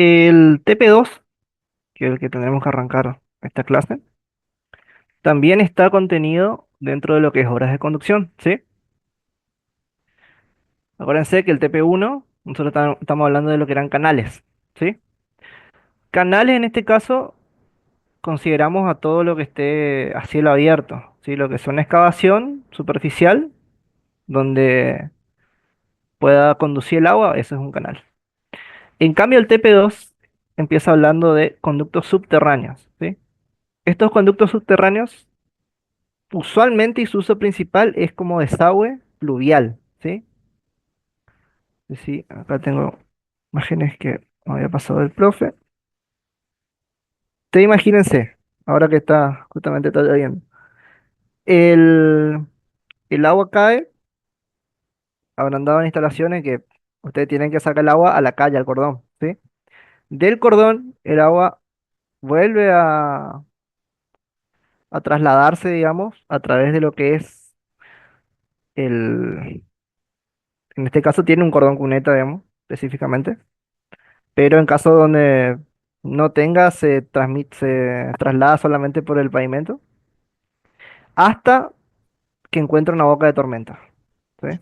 El TP2, que es el que tendremos que arrancar esta clase, también está contenido dentro de lo que es horas de conducción, ¿sí? Acuérdense que el TP1, nosotros estamos hablando de lo que eran canales, ¿sí? Canales en este caso consideramos a todo lo que esté a cielo abierto, ¿sí? Lo que es una excavación superficial donde pueda conducir el agua, eso es un canal. En cambio, el TP2 empieza hablando de conductos subterráneos, ¿sí? Estos conductos subterráneos, usualmente y su uso principal es como desagüe pluvial, ¿sí? Sí, acá tengo imágenes que me había pasado el profe. Te imagínense, ahora que está justamente todo lloviendo. El, el agua cae, habrán dado en instalaciones que ustedes tienen que sacar el agua a la calle, al cordón, ¿sí? Del cordón, el agua vuelve a trasladarse, digamos, a través de lo que es el, en este caso tiene un cordón cuneta, digamos, específicamente, pero en caso donde no tenga, se traslada solamente por el pavimento hasta que encuentra una boca de tormenta, ¿sí?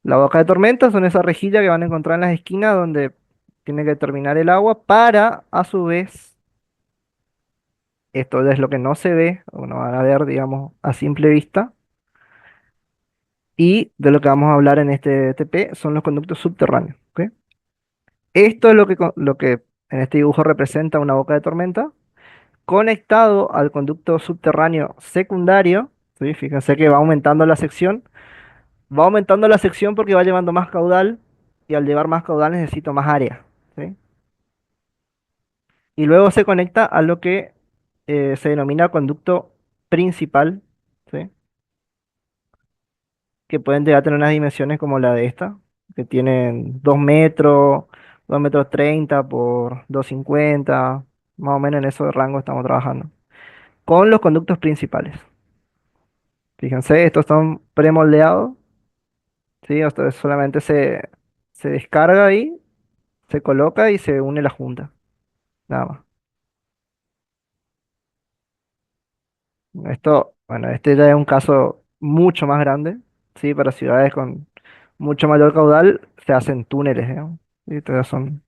La boca de tormenta son esas rejillas que van a encontrar en las esquinas donde tiene que terminar el agua para, a su vez, esto es lo que no se ve, o no van a ver, digamos, a simple vista, y de lo que vamos a hablar en este TP son los conductos subterráneos, ¿ok? Esto es lo que en este dibujo representa una boca de tormenta conectado al conducto subterráneo secundario, ¿sí? Fíjense que va aumentando la sección porque va llevando más caudal y al llevar más caudal necesito más área, ¿sí? Y luego se conecta a lo que se denomina conducto principal, ¿sí? Que pueden llegar a tener unas dimensiones como la de esta, que tienen 2 metros, 2 metros 30 por 2,50, más o menos en ese rango estamos trabajando. Con los conductos principales. Fíjense, estos son premoldeados, ¿sí? Esto solamente se descarga ahí, se coloca y se une la junta, nada más. Esto, bueno, este ya es un caso mucho más grande, ¿sí? Para ciudades con mucho mayor caudal se hacen túneles, digamos, ¿sí? Entonces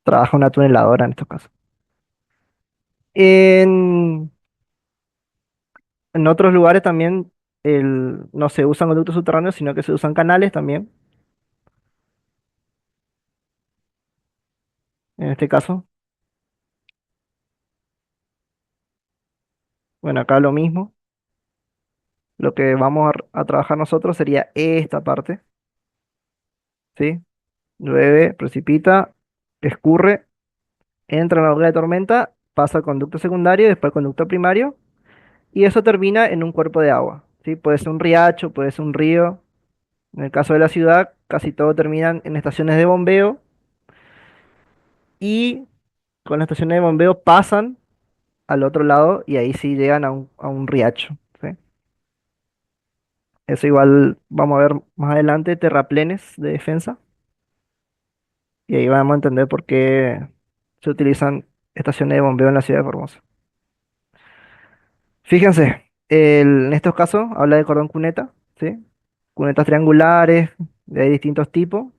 trabaja una tuneladora en estos casos. En, en otros lugares también no se usan conductos subterráneos, sino que se usan canales también, en este caso. Bueno, acá lo mismo. Lo que vamos a trabajar nosotros sería esta parte, ¿sí? Llueve, precipita, escurre, entra en la boca de tormenta, pasa al conducto secundario, después al conducto primario, y eso termina en un cuerpo de agua, ¿sí? Puede ser un riacho, puede ser un río. En el caso de la ciudad, casi todo terminan en estaciones de bombeo, y con las estaciones de bombeo pasan al otro lado y ahí sí llegan a un riacho, ¿sí? Eso igual vamos a ver más adelante, terraplenes de defensa. Y ahí vamos a entender por qué se utilizan estaciones de bombeo en la ciudad de Formosa. Fíjense, en estos casos habla de cordón cuneta, ¿sí? Cunetas triangulares, de distintos tipos.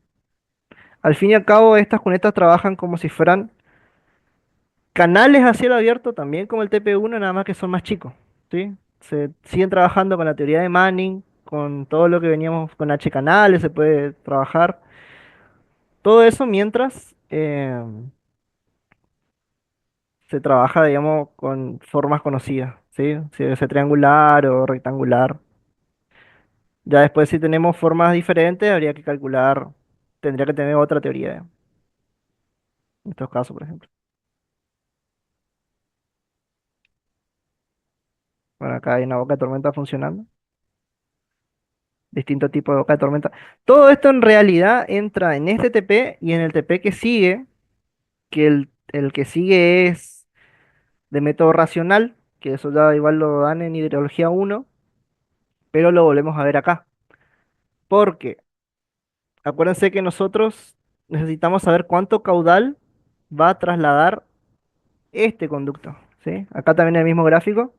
Al fin y al cabo, estas cunetas trabajan como si fueran canales a cielo abierto, también como el TP1, nada más que son más chicos, ¿sí? Se siguen trabajando con la teoría de Manning, con todo lo que veníamos con H canales, se puede trabajar. Todo eso mientras se trabaja, digamos, con formas conocidas, ¿sí? Si debe ser triangular o rectangular. Ya después, si tenemos formas diferentes, habría que calcular, tendría que tener otra teoría, en estos casos, por ejemplo. Bueno, acá hay una boca de tormenta funcionando, distintos tipos de boca de tormenta. Todo esto en realidad entra en este TP y en el TP que sigue, que el que sigue es de método racional, que eso ya igual lo dan en hidrología 1, pero lo volvemos a ver acá. Porque acuérdense que nosotros necesitamos saber cuánto caudal va a trasladar este conducto, ¿sí? Acá también el mismo gráfico.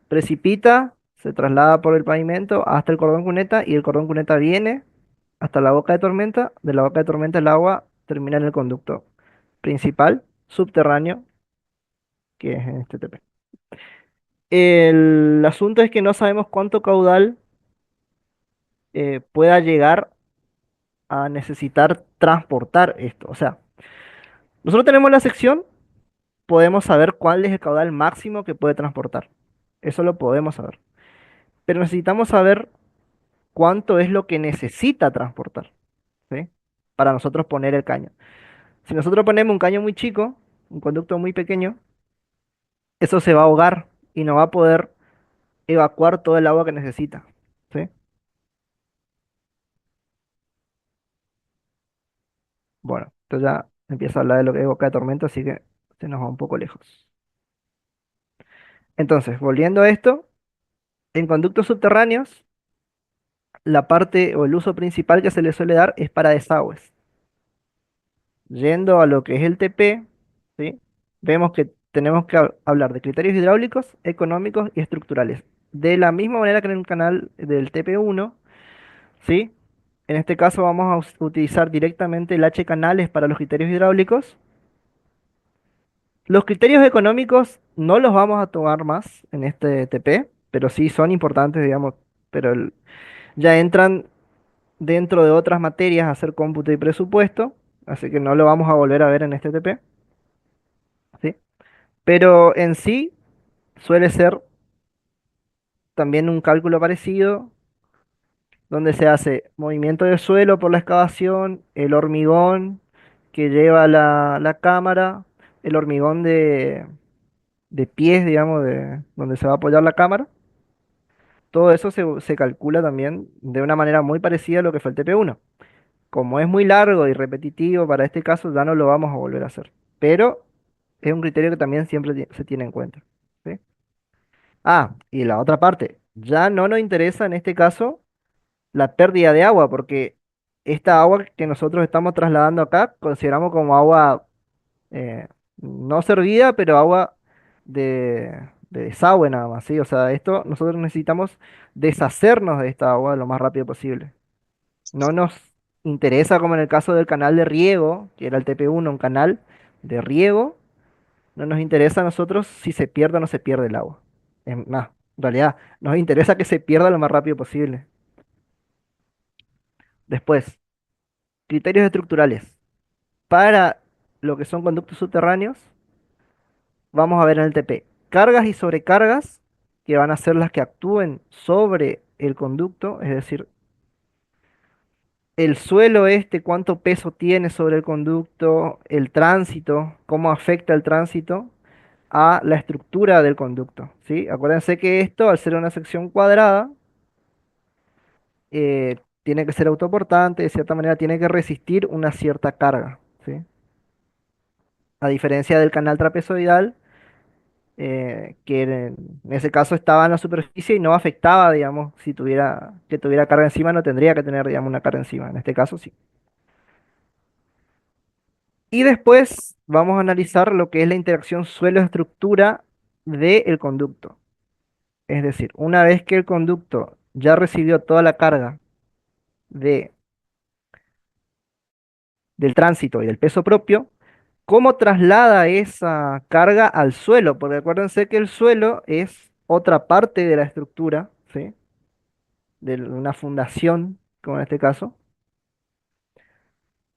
Precipita, se traslada por el pavimento hasta el cordón cuneta y el cordón cuneta viene hasta la boca de tormenta. De la boca de tormenta el agua termina en el conducto principal, subterráneo, que es en este TP. El asunto es que no sabemos cuánto caudal pueda llegar a necesitar transportar esto. O sea, nosotros tenemos la sección, podemos saber cuál es el caudal máximo que puede transportar. Eso lo podemos saber. Pero necesitamos saber cuánto es lo que necesita transportar, ¿sí? Para nosotros poner el caño. Si nosotros ponemos un caño muy chico, un conducto muy pequeño, eso se va a ahogar y no va a poder evacuar todo el agua que necesita, ¿sí? Bueno, entonces ya empieza a hablar de lo que es boca de tormenta, así que se nos va un poco lejos. Entonces, volviendo a esto, en conductos subterráneos, la parte o el uso principal que se le suele dar es para desagües. Yendo a lo que es el TP, ¿sí? Vemos que tenemos que hablar de criterios hidráulicos, económicos y estructurales. De la misma manera que en el canal del TP1, ¿sí? En este caso vamos a utilizar directamente el H canales para los criterios hidráulicos. Los criterios económicos no los vamos a tomar más en este TP, pero sí son importantes, digamos, pero ya entran dentro de otras materias a hacer cómputo y presupuesto, así que no lo vamos a volver a ver en este TP, ¿sí? Pero en sí suele ser también un cálculo parecido, donde se hace movimiento del suelo por la excavación, el hormigón que lleva la cámara, el hormigón de pies, digamos, de donde se va a apoyar la cámara. Todo eso se calcula también de una manera muy parecida a lo que fue el TP1. Como es muy largo y repetitivo para este caso, ya no lo vamos a volver a hacer. Pero es un criterio que también siempre se tiene en cuenta, ¿sí? Ah, y la otra parte, ya no nos interesa en este caso la pérdida de agua, porque esta agua que nosotros estamos trasladando acá consideramos como agua no servida, pero agua de desagüe nada más, ¿sí? O sea, esto nosotros necesitamos deshacernos de esta agua lo más rápido posible. No nos interesa como en el caso del canal de riego, que era el TP1, un canal de riego, no nos interesa a nosotros si se pierde o no se pierde el agua. Es más, en realidad, nos interesa que se pierda lo más rápido posible. Después, criterios estructurales. Para lo que son conductos subterráneos, vamos a ver en el TP cargas y sobrecargas, que van a ser las que actúen sobre el conducto, es decir, el suelo este, cuánto peso tiene sobre el conducto, el tránsito, cómo afecta el tránsito a la estructura del conducto, ¿sí? Acuérdense que esto, al ser una sección cuadrada, tiene que ser autoportante, de cierta manera tiene que resistir una cierta carga, ¿sí? A diferencia del canal trapezoidal, que en ese caso estaba en la superficie y no afectaba, digamos, si tuviera carga encima, no tendría que tener, digamos, una carga encima, en este caso sí. Y después vamos a analizar lo que es la interacción suelo-estructura del conducto. Es decir, una vez que el conducto ya recibió toda la carga de, del tránsito y del peso propio, ¿cómo traslada esa carga al suelo? Porque acuérdense que el suelo es otra parte de la estructura, ¿sí? De una fundación, como en este caso,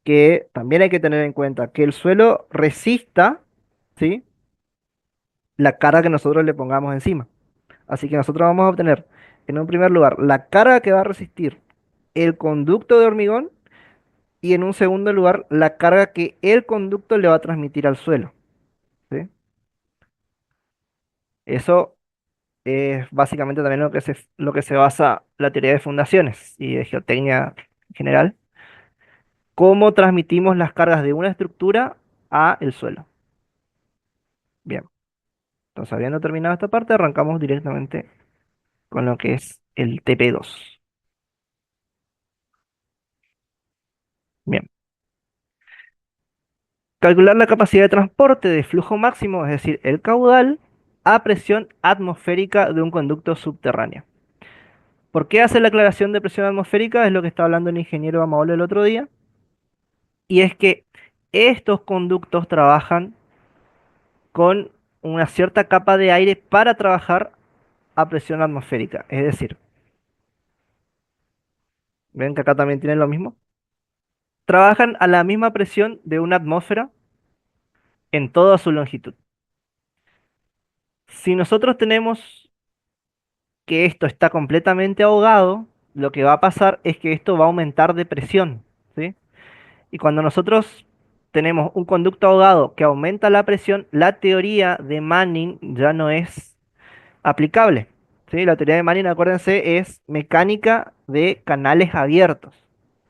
que también hay que tener en cuenta que el suelo resista, ¿sí? La carga que nosotros le pongamos encima. Así que nosotros vamos a obtener, en un primer lugar, la carga que va a resistir el conducto de hormigón y en un segundo lugar, la carga que el conducto le va a transmitir al suelo, ¿sí? Eso es básicamente también lo que se basa la teoría de fundaciones y de geotecnia en general. ¿Cómo transmitimos las cargas de una estructura a el suelo? Bien, entonces habiendo terminado esta parte, arrancamos directamente con lo que es el TP2. Bien. Calcular la capacidad de transporte de flujo máximo, es decir, el caudal, a presión atmosférica de un conducto subterráneo. ¿Por qué hace la aclaración de presión atmosférica? Es lo que estaba hablando el ingeniero Amaolo el otro día. Y es que estos conductos trabajan con una cierta capa de aire para trabajar a presión atmosférica. Es decir, ven que acá también tienen lo mismo. Trabajan a la misma presión de una atmósfera en toda su longitud. Si nosotros tenemos que esto está completamente ahogado, lo que va a pasar es que esto va a aumentar de presión, ¿sí? Y cuando nosotros tenemos un conducto ahogado que aumenta la presión, la teoría de Manning ya no es aplicable, ¿sí? La teoría de Manning, acuérdense, es mecánica de canales abiertos,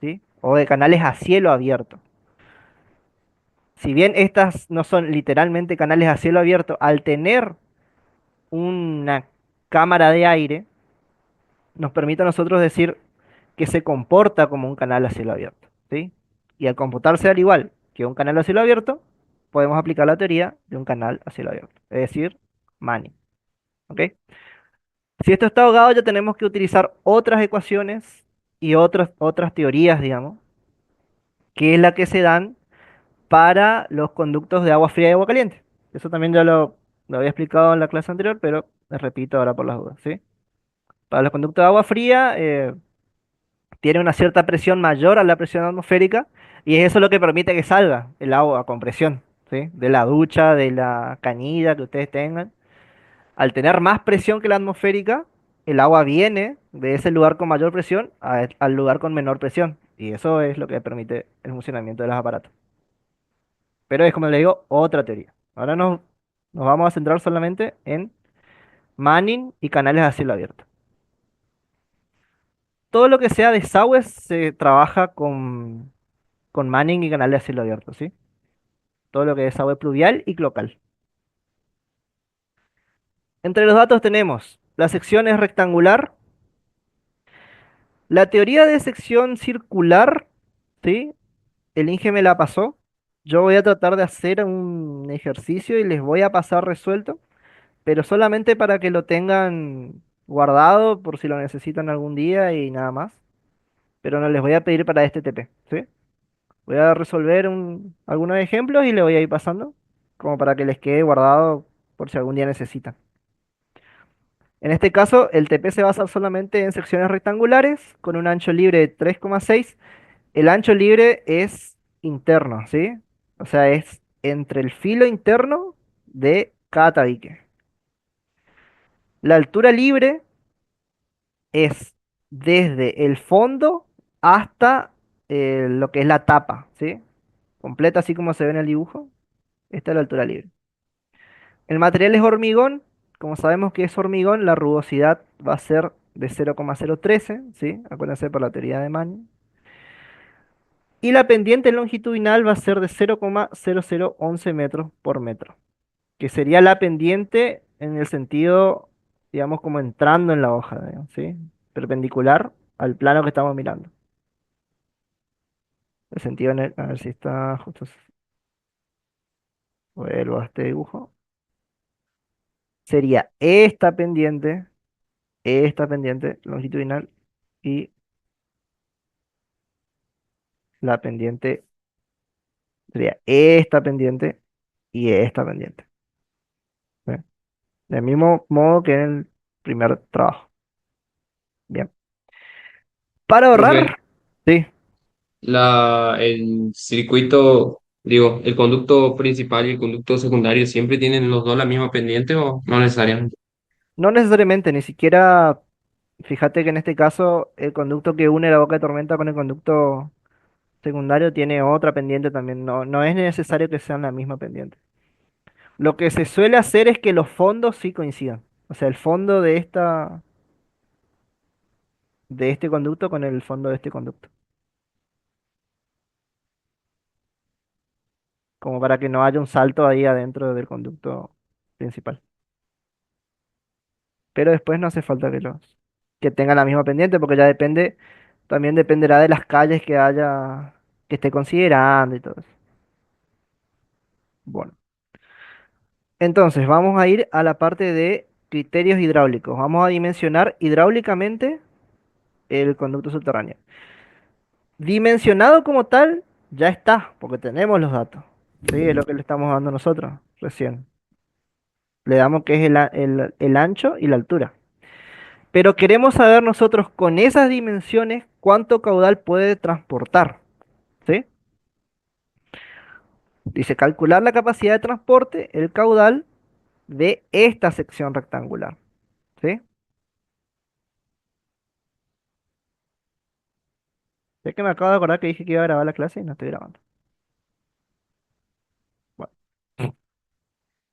¿sí? O de canales a cielo abierto. Si bien estas no son literalmente canales a cielo abierto, al tener una cámara de aire, nos permite a nosotros decir que se comporta como un canal a cielo abierto, ¿sí? Y al comportarse al igual que un canal a cielo abierto, podemos aplicar la teoría de un canal a cielo abierto, es decir, Manning, ¿ok? Si esto está ahogado, ya tenemos que utilizar otras ecuaciones y otras teorías, digamos, que es la que se dan para los conductos de agua fría y agua caliente. Eso también ya lo había explicado en la clase anterior, pero les repito ahora por las dudas, ¿sí? Para los conductos de agua fría, tiene una cierta presión mayor a la presión atmosférica y es eso lo que permite que salga el agua con presión, ¿sí? De la ducha, de la canilla que ustedes tengan. Al tener más presión que la atmosférica, el agua viene de ese lugar con mayor presión al lugar con menor presión. Y eso es lo que permite el funcionamiento de los aparatos. Pero es como les digo, otra teoría. Ahora nos vamos a centrar solamente en Manning y canales a cielo abierto. Todo lo que sea desagües se trabaja con Manning y canales a cielo abierto, ¿sí? Todo lo que es desagüe pluvial y cloacal. Entre los datos tenemos, la sección es rectangular, la teoría de sección circular, ¿sí? El Inge me la pasó. Yo voy a tratar de hacer un ejercicio y les voy a pasar resuelto, pero solamente para que lo tengan guardado por si lo necesitan algún día y nada más. Pero no les voy a pedir para este TP, ¿sí? Voy a resolver algunos ejemplos y le voy a ir pasando, como para que les quede guardado por si algún día necesitan. En este caso, el TP se basa solamente en secciones rectangulares con un ancho libre de 3,6. El ancho libre es interno, ¿sí? O sea, es entre el filo interno de cada tabique. La altura libre es desde el fondo hasta lo que es la tapa, ¿sí? Completa así como se ve en el dibujo. Esta es la altura libre. El material es hormigón. Como sabemos que es hormigón, la rugosidad va a ser de 0,013, ¿sí? Acuérdense por la teoría de Manning. Y la pendiente longitudinal va a ser de 0,0011 metros por metro, que sería la pendiente en el sentido, digamos, como entrando en la hoja, digamos, ¿sí? Perpendicular al plano que estamos mirando. El sentido a ver si está justo. Vuelvo a este dibujo. Sería esta pendiente longitudinal y la pendiente sería esta pendiente y esta pendiente. ¿Sí? Del mismo modo que en el primer trabajo. Bien. Para Profe, ahorrar, sí. el circuito, digo, el conducto principal y el conducto secundario siempre tienen los dos la misma pendiente o no necesariamente. No necesariamente, ni siquiera, fíjate que en este caso el conducto que une la boca de tormenta con el conducto secundario tiene otra pendiente también. No, no es necesario que sean la misma pendiente. Lo que se suele hacer es que los fondos sí coincidan. O sea, el fondo de este conducto con el fondo de este conducto. Como para que no haya un salto ahí adentro del conducto principal. Pero después no hace falta que tengan la misma pendiente porque ya depende, también dependerá de las calles que haya, que esté considerando y todo eso. Bueno, entonces vamos a ir a la parte de criterios hidráulicos. Vamos a dimensionar hidráulicamente el conducto subterráneo. Dimensionado como tal, ya está, porque tenemos los datos. Sí, es lo que le estamos dando nosotros recién. Le damos que es el ancho y la altura. Pero queremos saber nosotros con esas dimensiones cuánto caudal puede transportar. ¿Sí? Dice calcular la capacidad de transporte, el caudal de esta sección rectangular. ¿Sí? Es que me acabo de acordar que dije que iba a grabar la clase y no estoy grabando. Bueno,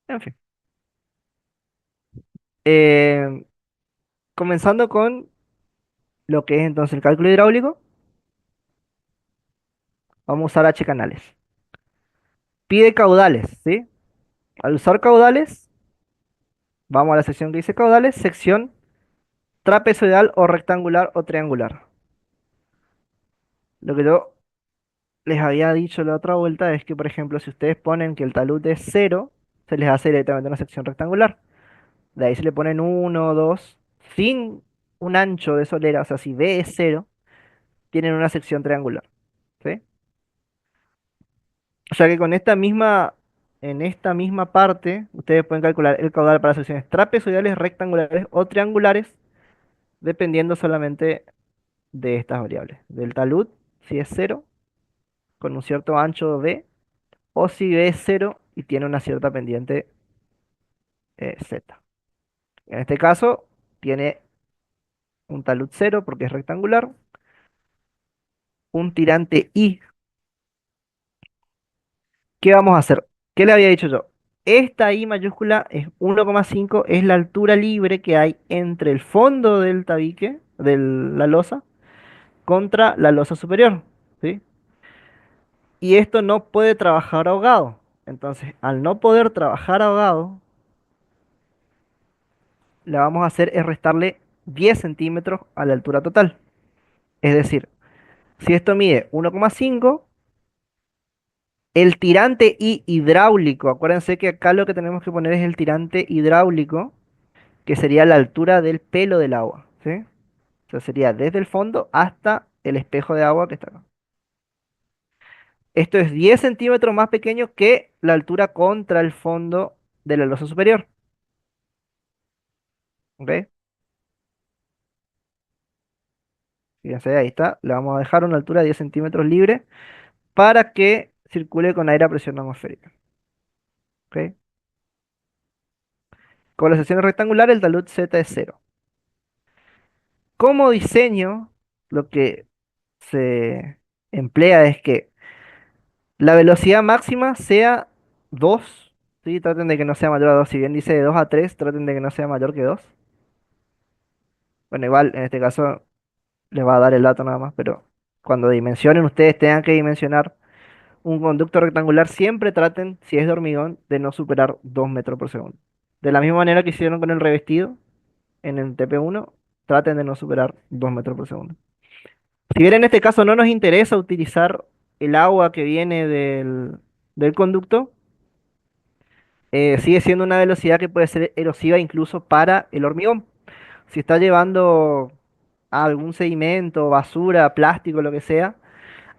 en fin. Eh, comenzando con lo que es entonces el cálculo hidráulico, vamos a usar H canales. Pide caudales, ¿sí? Al usar caudales, vamos a la sección que dice caudales, sección trapezoidal o rectangular o triangular. Lo que yo les había dicho la otra vuelta es que, por ejemplo, si ustedes ponen que el talud es cero, se les hace directamente una sección rectangular. De ahí se le ponen uno, 2, sin un ancho de solera, o sea, si B es cero, tienen una sección triangular. ¿Sí? O sea que con en esta misma parte, ustedes pueden calcular el caudal para secciones trapezoidales, rectangulares o triangulares, dependiendo solamente de estas variables. Del talud, si es cero, con un cierto ancho B, o si B es cero y tiene una cierta pendiente Z. En este caso, tiene un talud cero porque es rectangular, un tirante I. ¿Qué vamos a hacer? ¿Qué le había dicho yo? Esta I mayúscula es 1,5, es la altura libre que hay entre el fondo del tabique, de la losa, contra la losa superior. ¿Sí? Y esto no puede trabajar ahogado. Entonces, al no poder trabajar ahogado, le vamos a hacer es restarle 10 centímetros a la altura total. Es decir, si esto mide 1,5, el tirante I hidráulico, acuérdense que acá lo que tenemos que poner es el tirante hidráulico, que sería la altura del pelo del agua, ¿sí? O sea, sería desde el fondo hasta el espejo de agua que está acá. Esto es 10 centímetros más pequeño que la altura contra el fondo de la losa superior, ¿ok? Fíjense, ahí está. Le vamos a dejar una altura de 10 centímetros libre para que circule con aire a presión atmosférica, ¿ok? Con la sección rectangular, el talud Z es cero. Como diseño, lo que se emplea es que la velocidad máxima sea 2, ¿sí? Traten de que no sea mayor a 2. Si bien dice de 2 a 3, traten de que no sea mayor que 2. Bueno, igual en este caso les va a dar el dato nada más, pero cuando dimensionen, ustedes tengan que dimensionar un conducto rectangular, siempre traten, si es de hormigón, de no superar 2 metros por segundo. De la misma manera que hicieron con el revestido en el TP1, traten de no superar 2 metros por segundo. Si bien en este caso no nos interesa utilizar el agua que viene del conducto, sigue siendo una velocidad que puede ser erosiva incluso para el hormigón. Si está llevando algún sedimento, basura, plástico, lo que sea,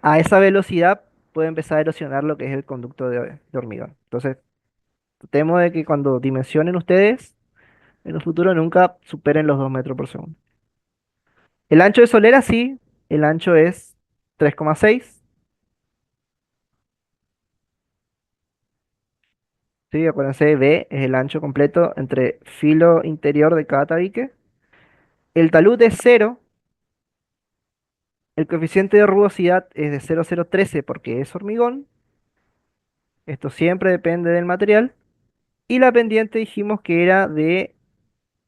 a esa velocidad puede empezar a erosionar lo que es el conducto de hormigón. Entonces, temo de que cuando dimensionen ustedes, en un futuro nunca superen los 2 metros por segundo. El ancho de solera, sí, el ancho es 3,6. Sí, acuérdense, B es el ancho completo entre filo interior de cada tabique. El talud es cero. El coeficiente de rugosidad es de 0,013 porque es hormigón. Esto siempre depende del material. Y la pendiente dijimos que era de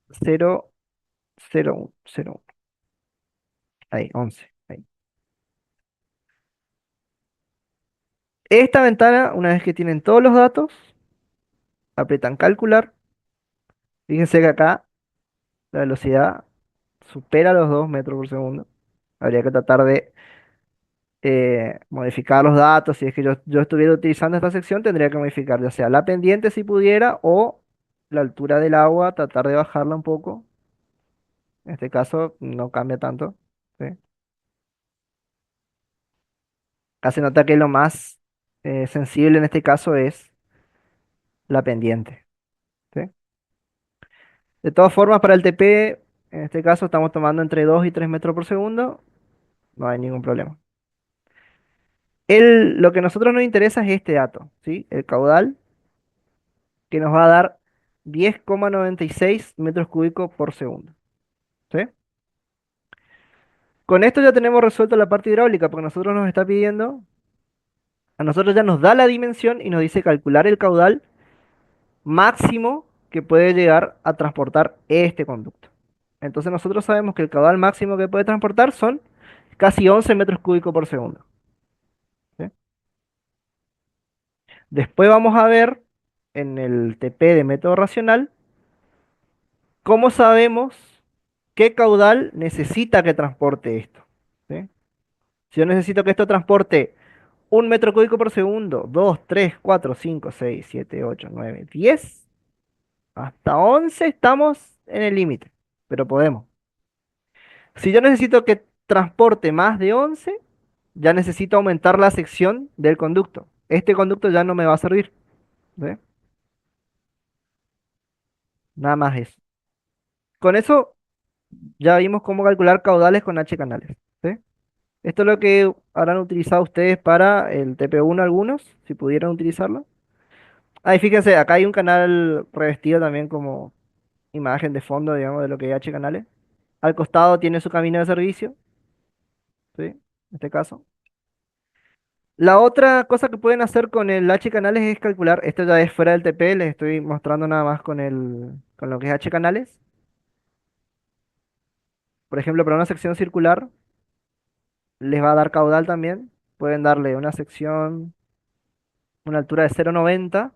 0,01. Ahí, 11. Ahí. Esta ventana, una vez que tienen todos los datos, aprietan calcular. Fíjense que acá la velocidad supera los 2 metros por segundo. Habría que tratar de modificar los datos. Si es que yo estuviera utilizando esta sección, tendría que modificar ya sea la pendiente si pudiera o la altura del agua, tratar de bajarla un poco. En este caso no cambia tanto. ¿Sí? Casi nota que lo más sensible en este caso es la pendiente. ¿Sí? De todas formas, para el TP, en este caso estamos tomando entre 2 y 3 metros por segundo, no hay ningún problema. Lo que a nosotros nos interesa es este dato, ¿sí? El caudal, que nos va a dar 10,96 metros cúbicos por segundo. ¿Sí? Con esto ya tenemos resuelto la parte hidráulica, porque nosotros nos está pidiendo, a nosotros ya nos da la dimensión y nos dice calcular el caudal máximo que puede llegar a transportar este conducto. Entonces nosotros sabemos que el caudal máximo que puede transportar son casi 11 metros cúbicos por segundo. ¿Sí? Después vamos a ver en el TP de método racional cómo sabemos qué caudal necesita que transporte esto. ¿Sí? Si yo necesito que esto transporte 1 metro cúbico por segundo, 2, 3, 4, 5, 6, 7, 8, 9, 10, hasta 11 estamos en el límite, pero podemos. Si yo necesito que transporte más de 11, ya necesito aumentar la sección del conducto. Este conducto ya no me va a servir. ¿Ve? Nada más eso. Con eso ya vimos cómo calcular caudales con H canales. ¿Sí? Esto es lo que habrán utilizado ustedes para el TP1 algunos, si pudieran utilizarlo. Ahí fíjense, acá hay un canal revestido también como imagen de fondo, digamos, de lo que es H canales. Al costado tiene su camino de servicio, ¿sí? En este caso. La otra cosa que pueden hacer con el H canales es calcular, esto ya es fuera del TP, les estoy mostrando nada más con lo que es H canales. Por ejemplo, para una sección circular les va a dar caudal también. Pueden darle una sección, una altura de 0,90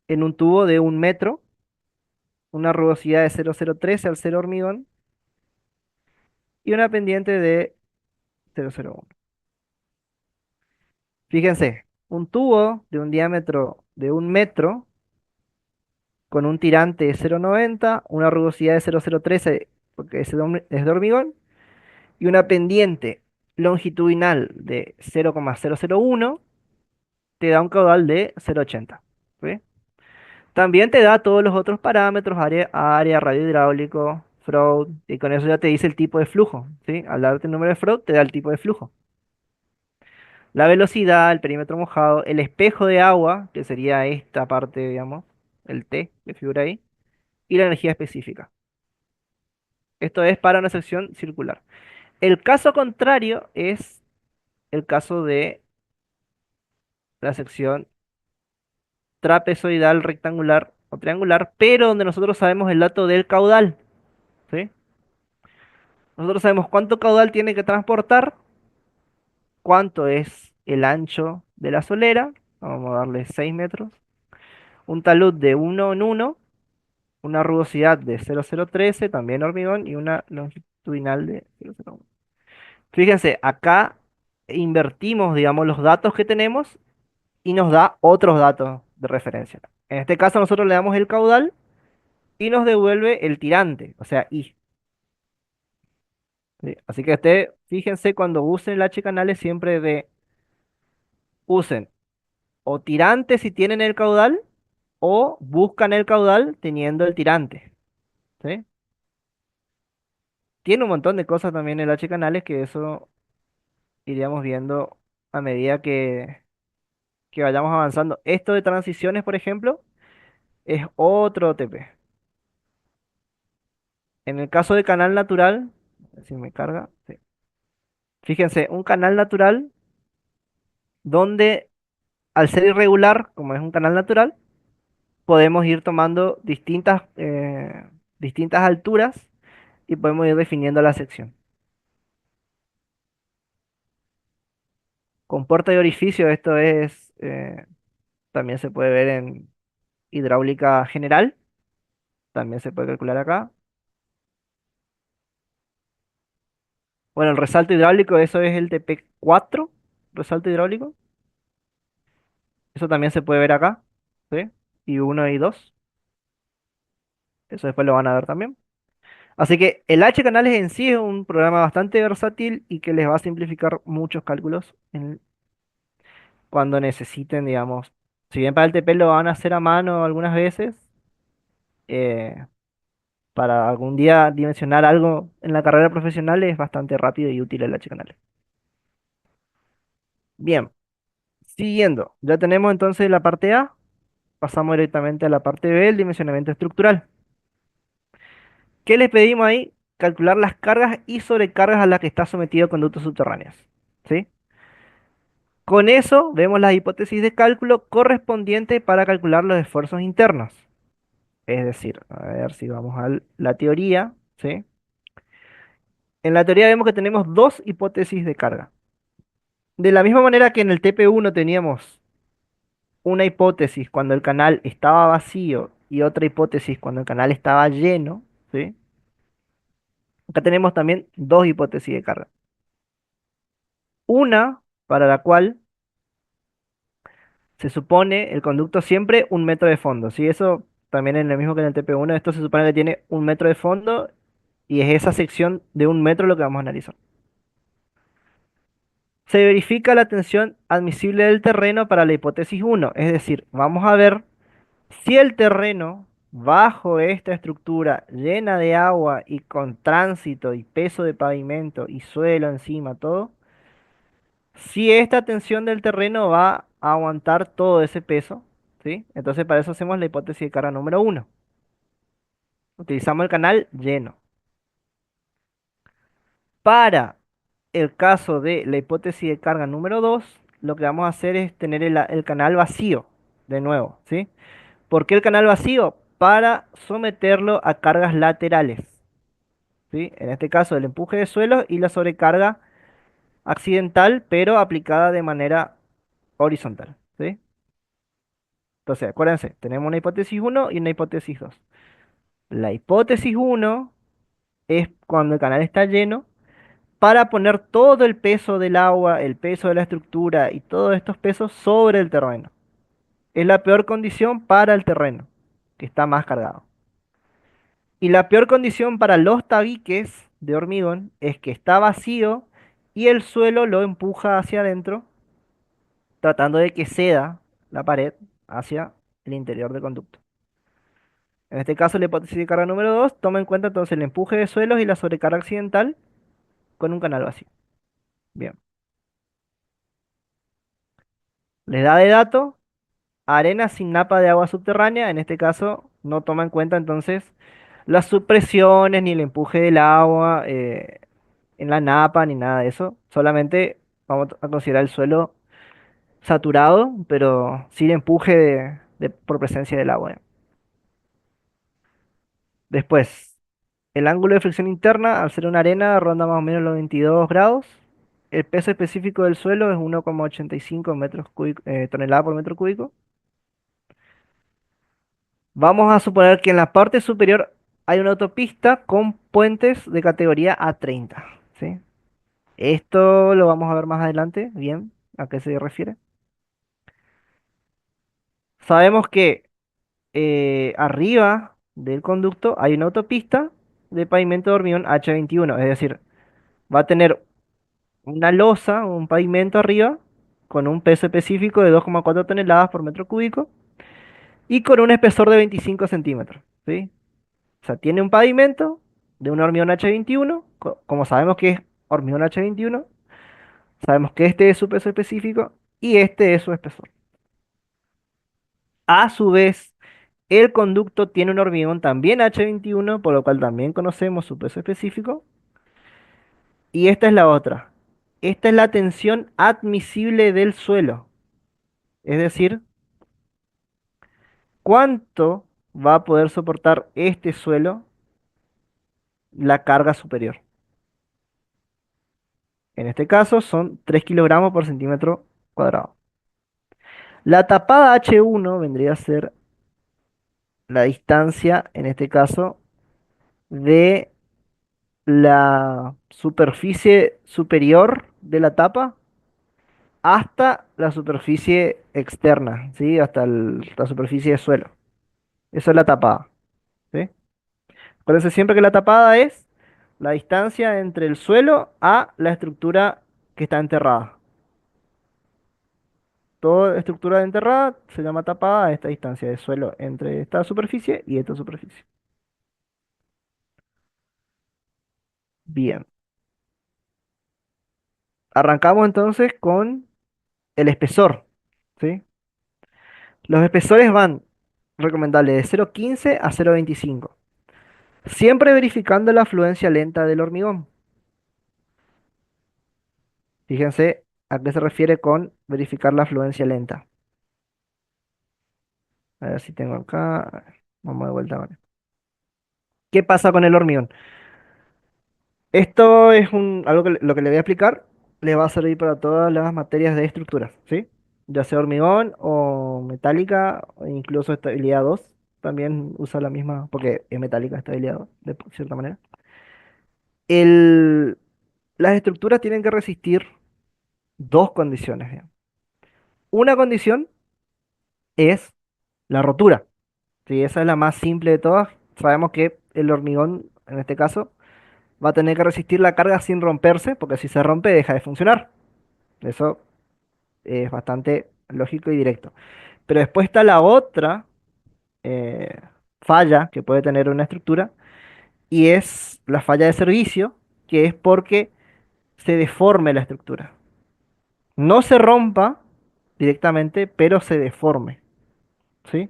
en un tubo de 1 metro, una rugosidad de 0,013 al 0 hormigón y una pendiente de 0,01. Fíjense, un tubo de un diámetro de 1 metro con un tirante de 0,90, una rugosidad de 0,013 porque es de hormigón y una pendiente longitudinal de 0,001 te da un caudal de 0,80. ¿Sí? También te da todos los otros parámetros, área, radio hidráulico, Freud, y con eso ya te dice el tipo de flujo. ¿Sí? Al darte el número de Freud te da el tipo de flujo. La velocidad, el perímetro mojado, el espejo de agua, que sería esta parte, digamos, el T que figura ahí, y la energía específica. Esto es para una sección circular. El caso contrario es el caso de la sección trapezoidal, rectangular o triangular, pero donde nosotros sabemos el dato del caudal. ¿Sí? Nosotros sabemos cuánto caudal tiene que transportar, cuánto es el ancho de la solera, vamos a darle 6 metros, un talud de 1 en 1, una rugosidad de 0,013, también hormigón, y una longitudinal de 0,01. Fíjense, acá invertimos, digamos, los datos que tenemos y nos da otros datos de referencia. En este caso nosotros le damos el caudal y nos devuelve el tirante, o sea, I. ¿Sí? Así que fíjense cuando usen el H canales siempre usen o tirante si tienen el caudal o buscan el caudal teniendo el tirante. ¿Sí? Tiene un montón de cosas también el H canales que eso iríamos viendo a medida que vayamos avanzando. Esto de transiciones, por ejemplo, es otro OTP. En el caso de canal natural, a ver si me carga. Sí. Fíjense, un canal natural donde al ser irregular, como es un canal natural, podemos ir tomando distintas alturas y podemos ir definiendo la sección. Con puerta y orificio, esto también se puede ver en hidráulica general, también se puede calcular acá. Bueno, el resalto hidráulico, eso es el TP4, resalto hidráulico. Eso también se puede ver acá, ¿sí? Y uno y dos, eso después lo van a ver también. Así que el H canales en sí es un programa bastante versátil y que les va a simplificar muchos cálculos cuando necesiten, digamos. Si bien para el TP lo van a hacer a mano algunas veces, eh, para algún día dimensionar algo en la carrera profesional es bastante rápido y útil el H canales. Bien, siguiendo, ya tenemos entonces la parte A, pasamos directamente a la parte B, el dimensionamiento estructural. ¿Qué les pedimos ahí? Calcular las cargas y sobrecargas a las que está sometido conductos subterráneos. ¿Sí? Con eso vemos las hipótesis de cálculo correspondientes para calcular los esfuerzos internos. Es decir, a ver si vamos a la teoría, ¿sí? En la teoría vemos que tenemos dos hipótesis de carga. De la misma manera que en el TP1 teníamos una hipótesis cuando el canal estaba vacío y otra hipótesis cuando el canal estaba lleno, ¿sí? Acá tenemos también dos hipótesis de carga. Una para la cual se supone el conducto siempre un metro de fondo, ¿sí? Eso también es lo mismo que en el TP1. Esto se supone que tiene un metro de fondo y es esa sección de un metro lo que vamos a analizar. Se verifica la tensión admisible del terreno para la hipótesis uno, es decir, vamos a ver si el terreno bajo esta estructura llena de agua y con tránsito y peso de pavimento y suelo encima, todo, si esta tensión del terreno va a aguantar todo ese peso, ¿sí? Entonces para eso hacemos la hipótesis de carga número uno. Utilizamos el canal lleno. Para el caso de la hipótesis de carga número 2, lo que vamos a hacer es tener el canal vacío, de nuevo, ¿sí? ¿Por qué el canal vacío? Para someterlo a cargas laterales, ¿sí? En este caso el empuje de suelo y la sobrecarga accidental, pero aplicada de manera horizontal, ¿sí? Entonces, acuérdense, tenemos una hipótesis uno y una hipótesis 2. La hipótesis uno es cuando el canal está lleno para poner todo el peso del agua, el peso de la estructura y todos estos pesos sobre el terreno. Es la peor condición para el terreno, que está más cargado. Y la peor condición para los tabiques de hormigón es que está vacío y el suelo lo empuja hacia adentro, tratando de que ceda la pared hacia el interior del conducto. En este caso, la hipótesis de carga número 2 toma en cuenta entonces el empuje de suelos y la sobrecarga accidental con un canal vacío. Bien. Les da de dato arena sin napa de agua subterránea. En este caso, no toma en cuenta entonces las subpresiones ni el empuje del agua en la napa ni nada de eso. Solamente vamos a considerar el suelo saturado, pero sin empuje por presencia del agua. Después, el ángulo de fricción interna, al ser una arena, ronda más o menos los 22 grados. El peso específico del suelo es 1,85 metros cúbicos, tonelada por metro cúbico. Vamos a suponer que en la parte superior hay una autopista con puentes de categoría A30, ¿sí? Esto lo vamos a ver más adelante, bien, a qué se refiere. Sabemos que arriba del conducto hay una autopista de pavimento de hormigón H21, es decir, va a tener una losa, un pavimento arriba, con un peso específico de 2,4 toneladas por metro cúbico y con un espesor de 25 centímetros, ¿sí? O sea, tiene un pavimento de un hormigón H21, como sabemos que es hormigón H21, sabemos que este es su peso específico y este es su espesor. A su vez, el conducto tiene un hormigón también H21, por lo cual también conocemos su peso específico. Y esta es la otra. Esta es la tensión admisible del suelo. Es decir, cuánto va a poder soportar este suelo la carga superior. En este caso son 3 kilogramos por centímetro cuadrado. La tapada H1 vendría a ser la distancia, en este caso, de la superficie superior de la tapa hasta la superficie externa, ¿sí? Hasta la superficie de suelo. Eso es la tapada, ¿sí? Acuérdense siempre que la tapada es la distancia entre el suelo a la estructura que está enterrada. Toda estructura enterrada se llama tapada a esta distancia de suelo entre esta superficie y esta superficie. Bien. Arrancamos entonces con el espesor, ¿sí? Los espesores van recomendables de 0,15 a 0,25, siempre verificando la afluencia lenta del hormigón. Fíjense a qué se refiere con verificar la afluencia lenta. A ver si tengo acá. A ver, vamos de vuelta ahora. ¿Qué pasa con el hormigón? Esto es algo que lo que le voy a explicar le va a servir para todas las materias de estructuras, ¿sí? Ya sea hormigón o metálica, o incluso estabilidad 2 también usa la misma, porque es metálica estabilidad 2, de cierta manera. El- las estructuras tienen que resistir dos condiciones, bien. Una condición es la rotura, ¿sí? Esa es la más simple de todas. Sabemos que el hormigón, en este caso, va a tener que resistir la carga sin romperse, porque si se rompe deja de funcionar. Eso es bastante lógico y directo. Pero después está la otra eh, falla que puede tener una estructura y es la falla de servicio, que es porque se deforme la estructura. No se rompa directamente, pero se deforme, ¿sí?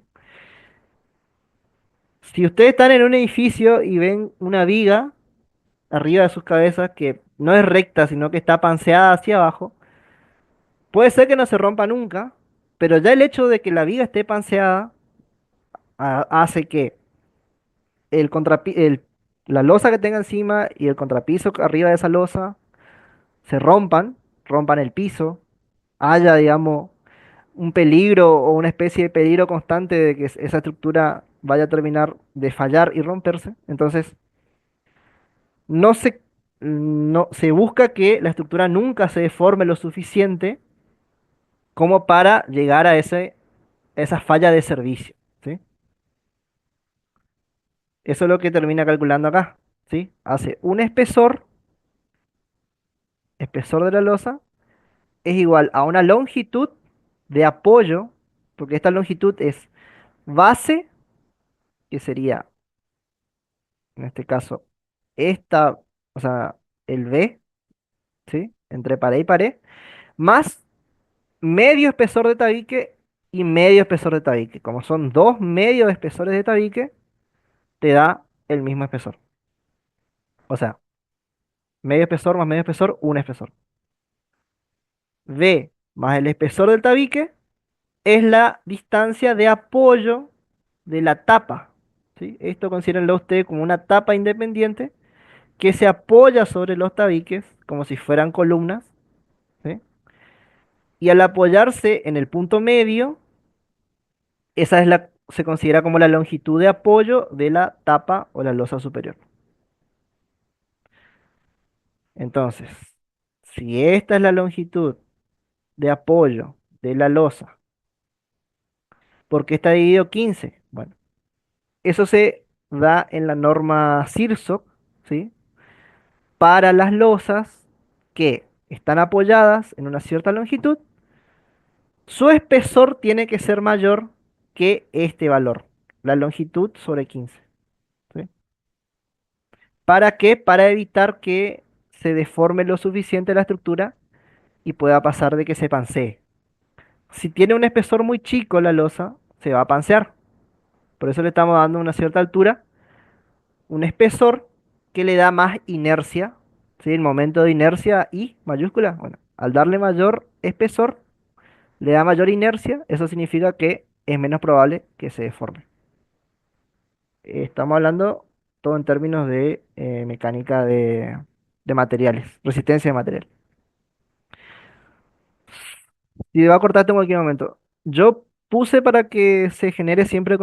Si ustedes están en un edificio y ven una viga arriba de sus cabezas que no es recta, sino que está panseada hacia abajo, puede ser que no se rompa nunca, pero ya el hecho de que la viga esté panseada hace que la losa que tenga encima y el contrapiso arriba de esa losa se rompan el piso, haya, digamos, un peligro o una especie de peligro constante de que esa estructura vaya a terminar de fallar y romperse. Entonces, no se, no, se busca que la estructura nunca se deforme lo suficiente como para llegar a esa falla de servicio, ¿sí? Eso es lo que termina calculando acá, ¿sí? Hace un espesor de la losa, es igual a una longitud de apoyo, porque esta longitud es base, que sería, en este caso, esta, o sea, el B, ¿sí? Entre pared y pared, más medio espesor de tabique y medio espesor de tabique. Como son dos medios espesores de tabique, te da el mismo espesor. O sea, medio espesor más medio espesor, un espesor. B más el espesor del tabique es la distancia de apoyo de la tapa, ¿sí? Esto considérenlo ustedes como una tapa independiente que se apoya sobre los tabiques como si fueran columnas, ¿sí? Y al apoyarse en el punto medio, se considera como la longitud de apoyo de la tapa o la losa superior. Entonces, si esta es la longitud de apoyo de la losa, ¿por qué está dividido 15? Bueno, eso se da en la norma CIRSOC, ¿sí? Para las losas que están apoyadas en una cierta longitud, su espesor tiene que ser mayor que este valor, la longitud sobre 15, ¿sí? ¿Para qué? Para evitar que se deforme lo suficiente la estructura y pueda pasar de que se pansee. Si tiene un espesor muy chico la losa, se va a pansear. Por eso le estamos dando una cierta altura, un espesor que le da más inercia, ¿sí? El momento de inercia I mayúscula. Bueno, al darle mayor espesor, le da mayor inercia, eso significa que es menos probable que se deforme. Estamos hablando todo en términos de mecánica de materiales, resistencia de material. Si va a cortarte en cualquier momento. Yo puse para que se genere siempre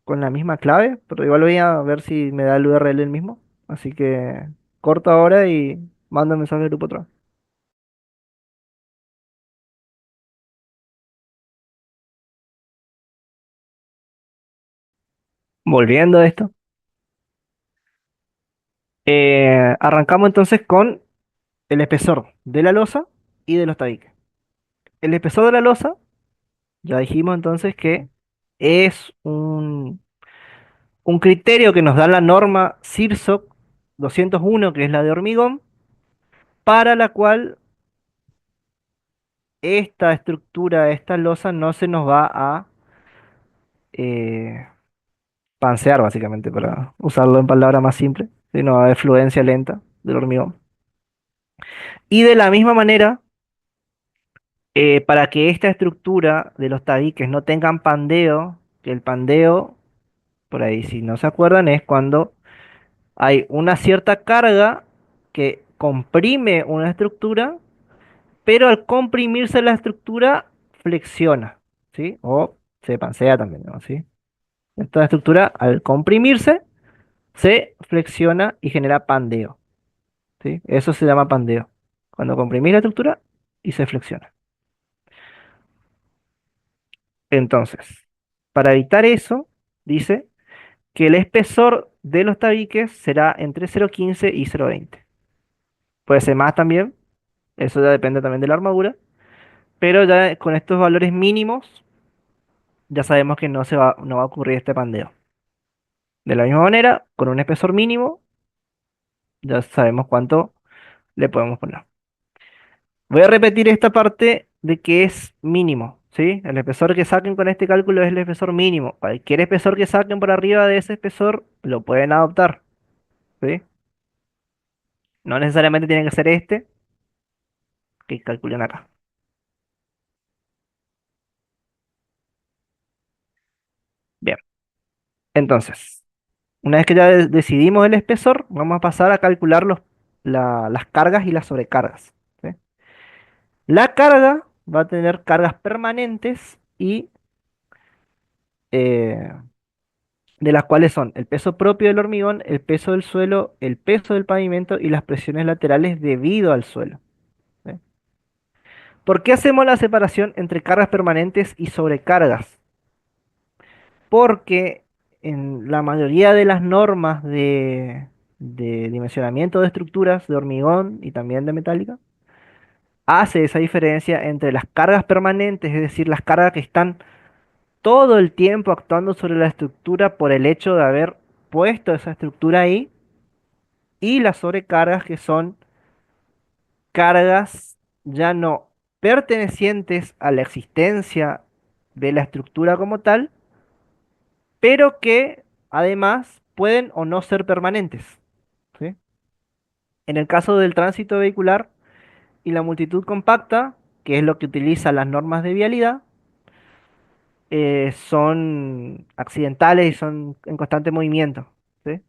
con la misma clave, pero igual voy a ver si me da el URL el mismo. Así que corto ahora y mando un mensaje al grupo otra vez. Volviendo a esto, arrancamos entonces con el espesor de la losa y de los tabiques. El espesor de la losa, ya dijimos entonces que es un criterio que nos da la norma CIRSOC 201, que es la de hormigón, para la cual esta estructura, esta losa no se nos va a eh, pansear, básicamente, para usarlo en palabras más simples, sino va a haber fluencia lenta del hormigón. Y de la misma manera, para que esta estructura de los tabiques no tengan pandeo, que el pandeo, por ahí si no se acuerdan, es cuando hay una cierta carga que comprime una estructura, pero al comprimirse la estructura flexiona, ¿sí? O se pansea también, ¿no? ¿Sí? Esta estructura al comprimirse se flexiona y genera pandeo, ¿sí? Eso se llama pandeo, cuando comprimís la estructura y se flexiona. Entonces, para evitar eso, dice que el espesor de los tabiques será entre 0,15 y 0,20. Puede ser más también, eso ya depende también de la armadura, pero ya con estos valores mínimos ya sabemos que no va a ocurrir este pandeo. De la misma manera, con un espesor mínimo, ya sabemos cuánto le podemos poner. Voy a repetir esta parte de que es mínimo, ¿sí? El espesor que saquen con este cálculo es el espesor mínimo. Cualquier espesor que saquen por arriba de ese espesor lo pueden adoptar, ¿sí? No necesariamente tiene que ser este que calculen acá. Bien, entonces, una vez que ya decidimos el espesor, vamos a pasar a calcular las cargas y las sobrecargas, ¿sí? La carga va a tener cargas permanentes y eh, de las cuales son el peso propio del hormigón, el peso del suelo, el peso del pavimento y las presiones laterales debido al suelo, ¿sí? ¿Por qué hacemos la separación entre cargas permanentes y sobrecargas? Porque en la mayoría de las normas de dimensionamiento de estructuras de hormigón y también de metálica, hace esa diferencia entre las cargas permanentes, es decir, las cargas que están todo el tiempo actuando sobre la estructura por el hecho de haber puesto esa estructura ahí, y las sobrecargas que son cargas ya no pertenecientes a la existencia de la estructura como tal, pero que además pueden o no ser permanentes, ¿sí? En el caso del tránsito vehicular y la multitud compacta, que es lo que utiliza las normas de vialidad, son accidentales y son en constante movimiento, ¿sí?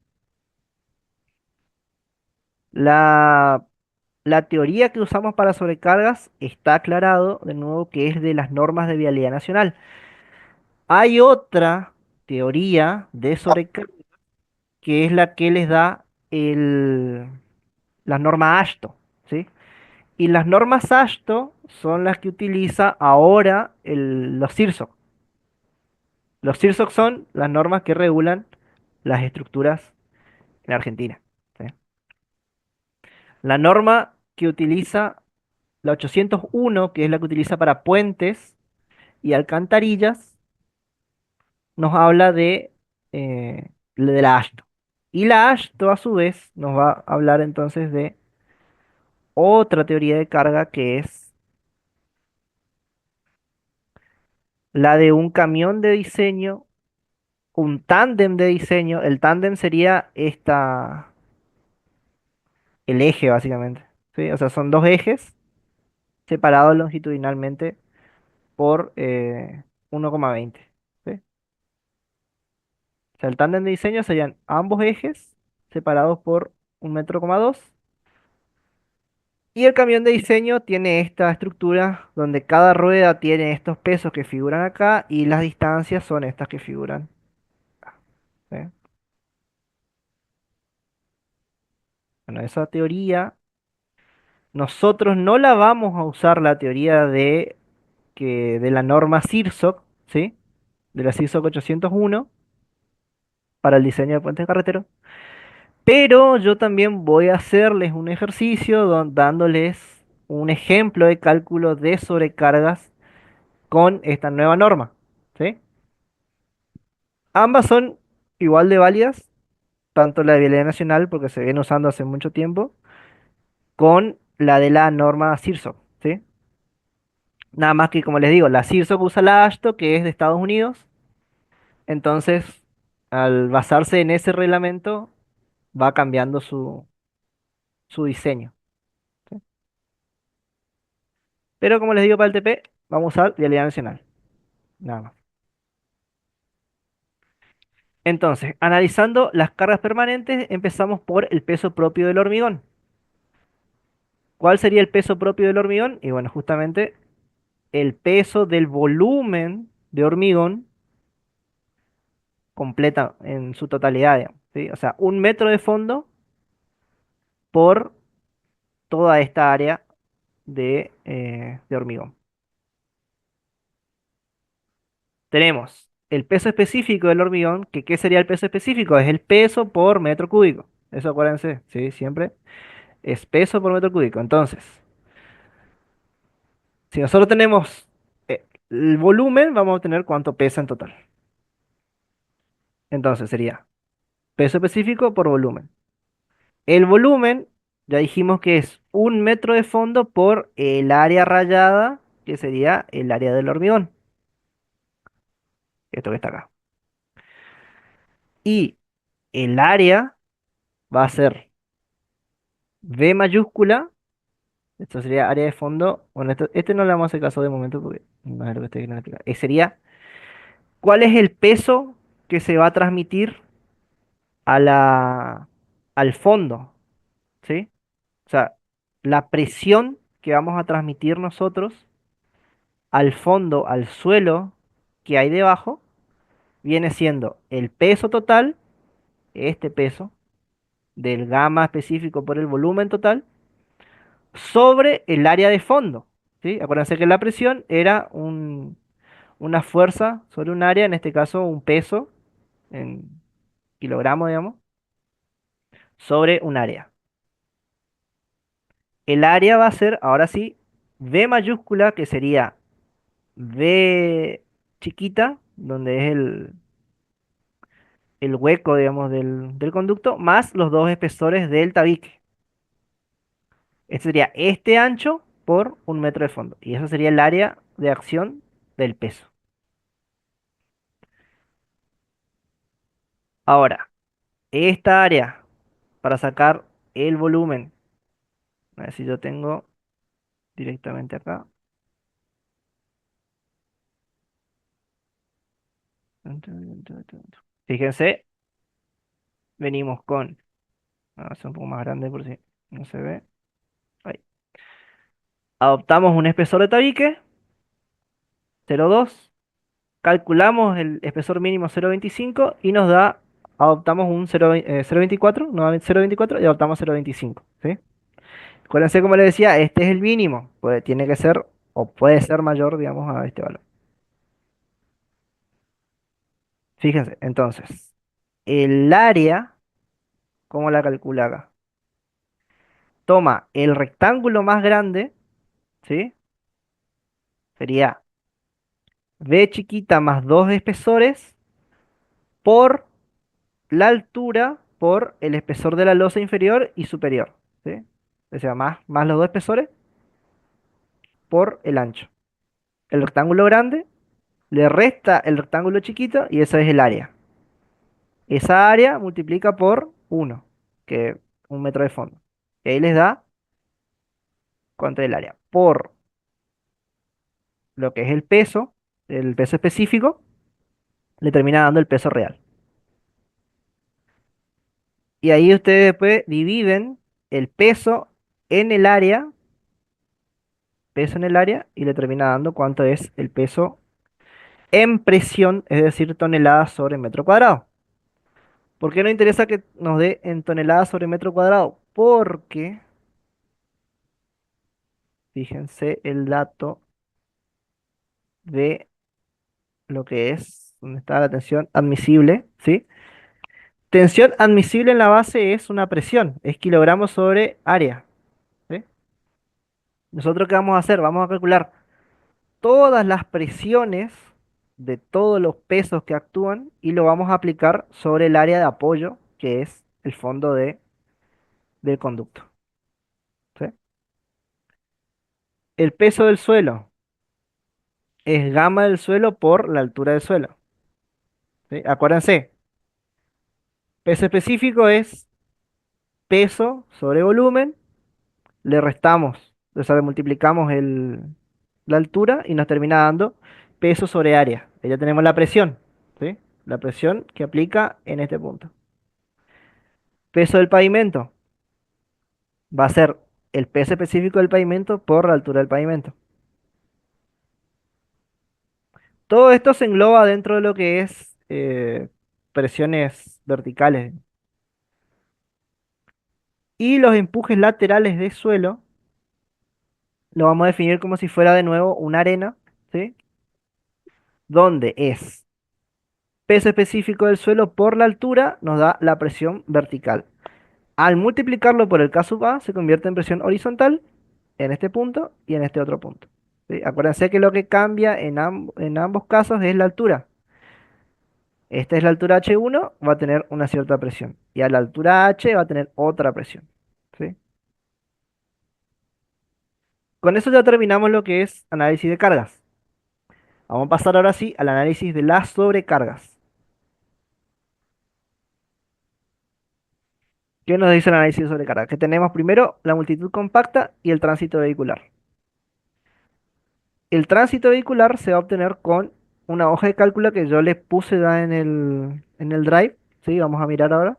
La, la teoría que usamos para sobrecargas está aclarado, de nuevo, que es de las normas de vialidad nacional. Hay otra teoría de sobrecargas que es la que les da la norma AASHTO, ¿sí? Y las normas AASHTO son las que utiliza ahora los CIRSOC. Los CIRSOC son las normas que regulan las estructuras en Argentina, ¿sí? La norma que utiliza la 801, que es la que utiliza para puentes y alcantarillas, nos habla de la AASHTO. Y la AASHTO, a su vez, nos va a hablar entonces de otra teoría de carga que es la de un camión de diseño, un tándem de diseño. El tándem sería el eje, básicamente, ¿sí? O sea, son dos ejes separados longitudinalmente por 1,20, ¿sí? O sea, el tándem de diseño serían ambos ejes separados por 1,2 metros. Y el camión de diseño tiene esta estructura donde cada rueda tiene estos pesos que figuran acá y las distancias son estas que figuran. ¿sí? Bueno, esa teoría nosotros no la vamos a usar la teoría de la norma CIRSOC, ¿sí? De la CIRSOC 801 para el diseño de puentes carreteros. Pero yo también voy a hacerles un ejercicio dándoles un ejemplo de cálculo de sobrecargas con esta nueva norma, ¿sí? Ambas son igual de válidas, tanto la de vialidad nacional, porque se viene usando hace mucho tiempo, con la de la norma CIRSOC, ¿sí? Nada más que, como les digo, la CIRSOC usa la AASHTO, que es de Estados Unidos, entonces, al basarse en ese reglamento, va cambiando su diseño, ¿sí? Pero como les digo para el TP, vamos a usar vialidad nacional, nada más. Entonces, analizando las cargas permanentes, empezamos por el peso propio del hormigón. ¿Cuál sería el peso propio del hormigón? Y bueno, justamente el peso del volumen de hormigón completa en su totalidad, digamos, ¿sí? O sea, un metro de fondo por toda esta área de hormigón. Tenemos el peso específico del hormigón, que ¿qué sería el peso específico? Es el peso por metro cúbico. Eso acuérdense, ¿sí? Siempre es peso por metro cúbico. Entonces, si nosotros tenemos el volumen, vamos a tener cuánto pesa en total. Entonces sería peso específico por volumen. El volumen, ya dijimos que es un metro de fondo por el área rayada, que sería el área del hormigón. Esto que está acá. Y el área va a ser V mayúscula. Esto sería área de fondo. Bueno, este no le vamos a hacer caso de momento porque no es lo que estoy queriendo explicar. Sería, ¿cuál es el peso que se va a transmitir a al fondo? ¿Sí? O sea, la presión que vamos a transmitir nosotros al fondo, al suelo que hay debajo, viene siendo el peso total, este peso, del gamma específico por el volumen total, sobre el área de fondo. ¿Sí? Acuérdense que la presión era una fuerza sobre un área, en este caso un peso en kilogramos, digamos, sobre un área. El área va a ser, ahora sí, V mayúscula, que sería V chiquita, donde es el hueco, digamos, del conducto, más los dos espesores del tabique. Este sería este ancho por un metro de fondo. Y eso sería el área de acción del peso. Ahora, esta área, para sacar el volumen, a ver si yo tengo directamente acá. Fíjense, venimos con, vamos a hacer un poco más grande por si no se ve. Ahí. Adoptamos un espesor de tabique, 0,2. Calculamos el espesor mínimo 0,25 y nos da, adoptamos un 0,24, nuevamente 0,24 y adoptamos 0,25, ¿sí? Acuérdense, como les decía, este es el mínimo, tiene que ser o puede ser mayor, digamos, a este valor. Fíjense, entonces, el área, ¿cómo la calcula acá? Toma el rectángulo más grande, ¿sí? Sería B chiquita más 2 espesores por la altura por el espesor de la losa inferior y superior, ¿sí? O sea, más los dos espesores por el ancho. El rectángulo grande le resta el rectángulo chiquito y eso es el área. Esa área multiplica por 1, que es un metro de fondo. Y ahí les da cuánto es el área. Por lo que es el peso específico, le termina dando el peso real. Y ahí ustedes después dividen el peso en el área, y le termina dando cuánto es el peso en presión, es decir, toneladas sobre metro cuadrado. ¿Por qué nos interesa que nos dé en toneladas sobre metro cuadrado? Porque, fíjense el dato de lo que es, donde está la tensión admisible, ¿sí? Tensión admisible en la base es una presión, es kilogramos sobre área, ¿sí? ¿Nosotros qué vamos a hacer? Vamos a calcular todas las presiones de todos los pesos que actúan y lo vamos a aplicar sobre el área de apoyo, que es el fondo del conducto, ¿sí? El peso del suelo es gamma del suelo por la altura del suelo, ¿sí? Acuérdense, peso específico es peso sobre volumen, le restamos, o sea, le multiplicamos la altura y nos termina dando peso sobre área. Ahí ya tenemos la presión, ¿sí? La presión que aplica en este punto. Peso del pavimento va a ser el peso específico del pavimento por la altura del pavimento. Todo esto se engloba dentro de lo que es presiones verticales. Y los empujes laterales de suelo lo vamos a definir como si fuera de nuevo una arena, ¿sí? Donde es peso específico del suelo por la altura nos da la presión vertical. Al multiplicarlo por el K sub A se convierte en presión horizontal en este punto y en este otro punto, ¿sí? Acuérdense que lo que cambia en ambos casos es la altura. Esta es la altura H1, va a tener una cierta presión. Y a la altura H va a tener otra presión, ¿sí? Con eso ya terminamos lo que es análisis de cargas. Vamos a pasar ahora sí al análisis de las sobrecargas. ¿Qué nos dice el análisis de sobrecarga? Que tenemos primero la multitud compacta y el tránsito vehicular. El tránsito vehicular se va a obtener con una hoja de cálculo que yo les puse ya en el Drive. ¿Sí? Vamos a mirar ahora.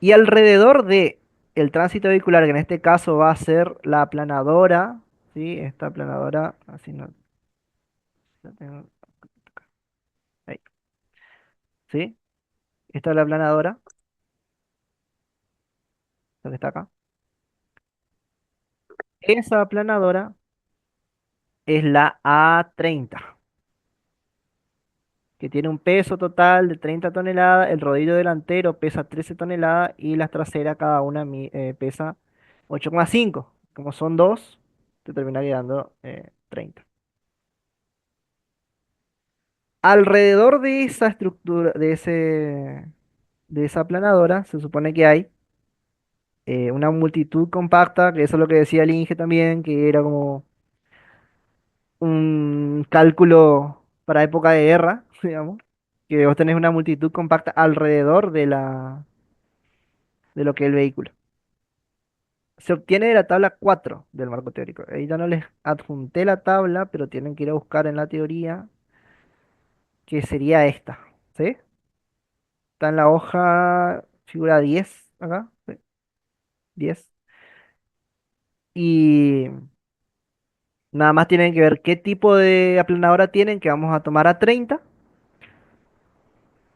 Y alrededor de el tránsito vehicular, que en este caso va a ser la aplanadora, ¿sí? Esta aplanadora, así no, la tengo ahí, ¿sí? Esta es la aplanadora, la que está acá. Esa aplanadora es la A30, que tiene un peso total de 30 toneladas, el rodillo delantero pesa 13 toneladas y las traseras cada una pesa 8,5. Como son dos, te termina quedando 30. Alrededor de esa estructura, de esa aplanadora, se supone que hay una multitud compacta, que eso es lo que decía el Inge también, que era como un cálculo para época de guerra, digamos, que vos tenés una multitud compacta alrededor de lo que es el vehículo. Se obtiene de la tabla 4 del marco teórico. Ahí ya no les adjunté la tabla, pero tienen que ir a buscar en la teoría, que sería esta, ¿sí? Está en la hoja, figura 10 acá, ¿sí? 10. Y nada más tienen que ver qué tipo de aplanadora tienen, que vamos a tomar a 30.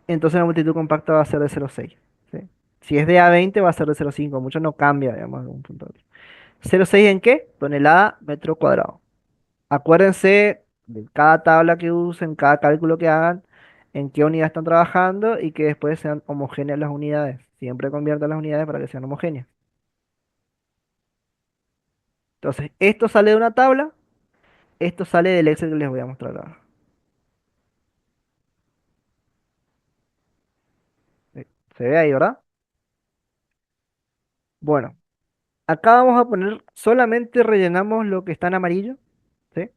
Entonces la multitud compacta va a ser de 0,6, ¿sí? Si es de A20 va a ser de 0,5, mucho no cambia, digamos, de un punto a otro. ¿0,6 en qué? Tonelada metro cuadrado. Acuérdense de cada tabla que usen, cada cálculo que hagan, en qué unidad están trabajando y que después sean homogéneas las unidades. Siempre conviertan las unidades para que sean homogéneas. Entonces, esto sale de una tabla, esto sale del Excel que les voy a mostrar ahora. ¿Sí? ¿Se ve ahí, verdad? Bueno, acá vamos a poner, solamente rellenamos lo que está en amarillo, ¿sí?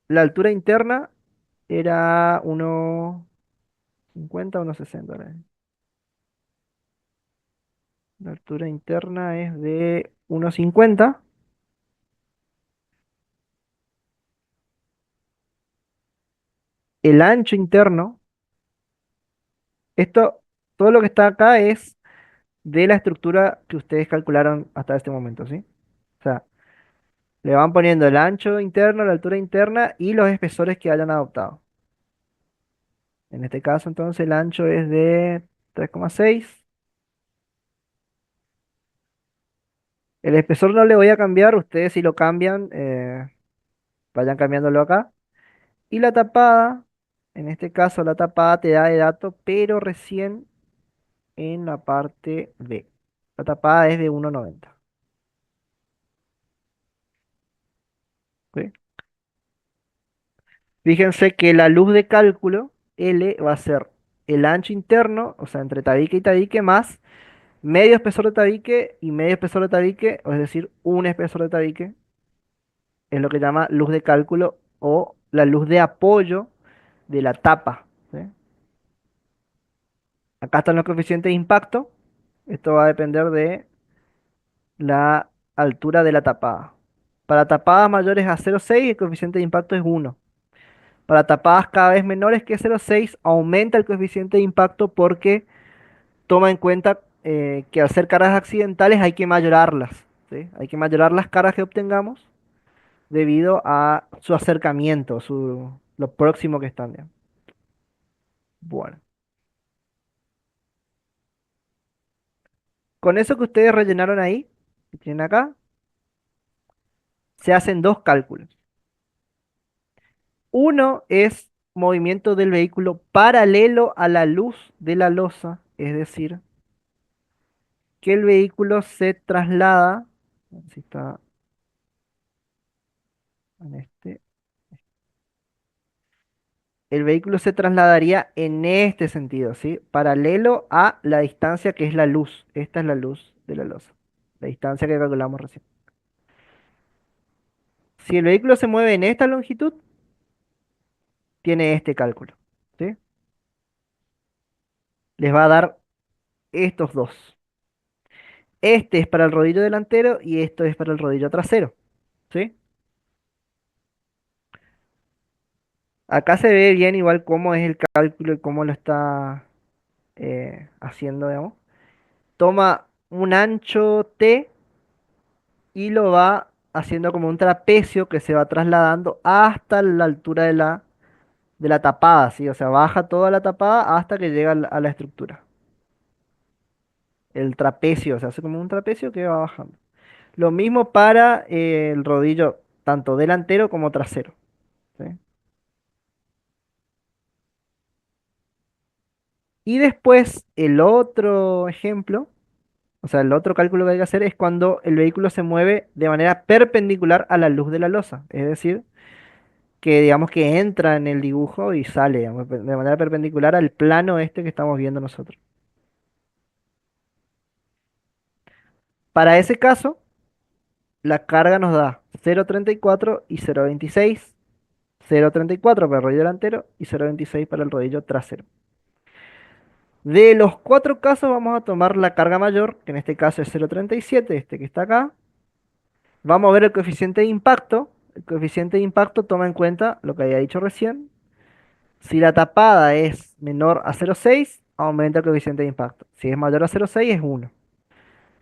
La altura interna era 1,50, 1,60. La altura interna es de 1,50. El ancho interno, esto, todo lo que está acá es de la estructura que ustedes calcularon hasta este momento, ¿sí? O sea, le van poniendo el ancho interno, la altura interna y los espesores que hayan adoptado. En este caso, entonces, el ancho es de 3,6. El espesor no le voy a cambiar, ustedes si lo cambian, vayan cambiándolo acá. Y la tapada, en este caso la tapada te da de dato, pero recién en la parte B. La tapada es de 1,90. ¿Sí? Fíjense que la luz de cálculo, L, va a ser el ancho interno, o sea, entre tabique y tabique, más medio espesor de tabique y medio espesor de tabique, o es decir, un espesor de tabique, es lo que llama luz de cálculo o la luz de apoyo de la tapa. ¿Sí? Acá están los coeficientes de impacto. Esto va a depender de la altura de la tapada. Para tapadas mayores a 0,6 el coeficiente de impacto es 1. Para tapadas cada vez menores que 0,6 aumenta el coeficiente de impacto porque toma en cuenta que al ser cargas accidentales hay que mayorarlas. ¿Sí? Hay que mayorar las cargas que obtengamos debido a su acercamiento, lo próximo que están. Digamos. Bueno, con eso que ustedes rellenaron ahí, que tienen acá, se hacen dos cálculos. Uno es movimiento del vehículo paralelo a la luz de la losa, es decir, que el vehículo se traslada, a ver si está en este, el vehículo se trasladaría en este sentido, ¿sí? Paralelo a la distancia que es la luz. Esta es la luz de la losa, la distancia que calculamos recién. Si el vehículo se mueve en esta longitud, tiene este cálculo, ¿sí? Les va a dar estos dos. Este es para el rodillo delantero y esto es para el rodillo trasero, ¿sí? Acá se ve bien igual cómo es el cálculo y cómo lo está haciendo, digamos. Toma un ancho T y lo va haciendo como un trapecio que se va trasladando hasta la altura de la tapada, ¿sí? O sea, baja toda la tapada hasta que llega a la estructura. El trapecio, se hace como un trapecio que va bajando. Lo mismo para el rodillo, tanto delantero como trasero, ¿sí? Y después el otro ejemplo, o sea, el otro cálculo que hay que hacer es cuando el vehículo se mueve de manera perpendicular a la luz de la losa. Es decir, que digamos que entra en el dibujo y sale, digamos, de manera perpendicular al plano este que estamos viendo nosotros. Para ese caso, la carga nos da 0,34 y 0,26. 0,34 para el rodillo delantero y 0,26 para el rodillo trasero. De los cuatro casos vamos a tomar la carga mayor, que en este caso es 0,37, este que está acá. Vamos a ver el coeficiente de impacto. El coeficiente de impacto toma en cuenta lo que había dicho recién. Si la tapada es menor a 0,6, aumenta el coeficiente de impacto. Si es mayor a 0,6 es 1.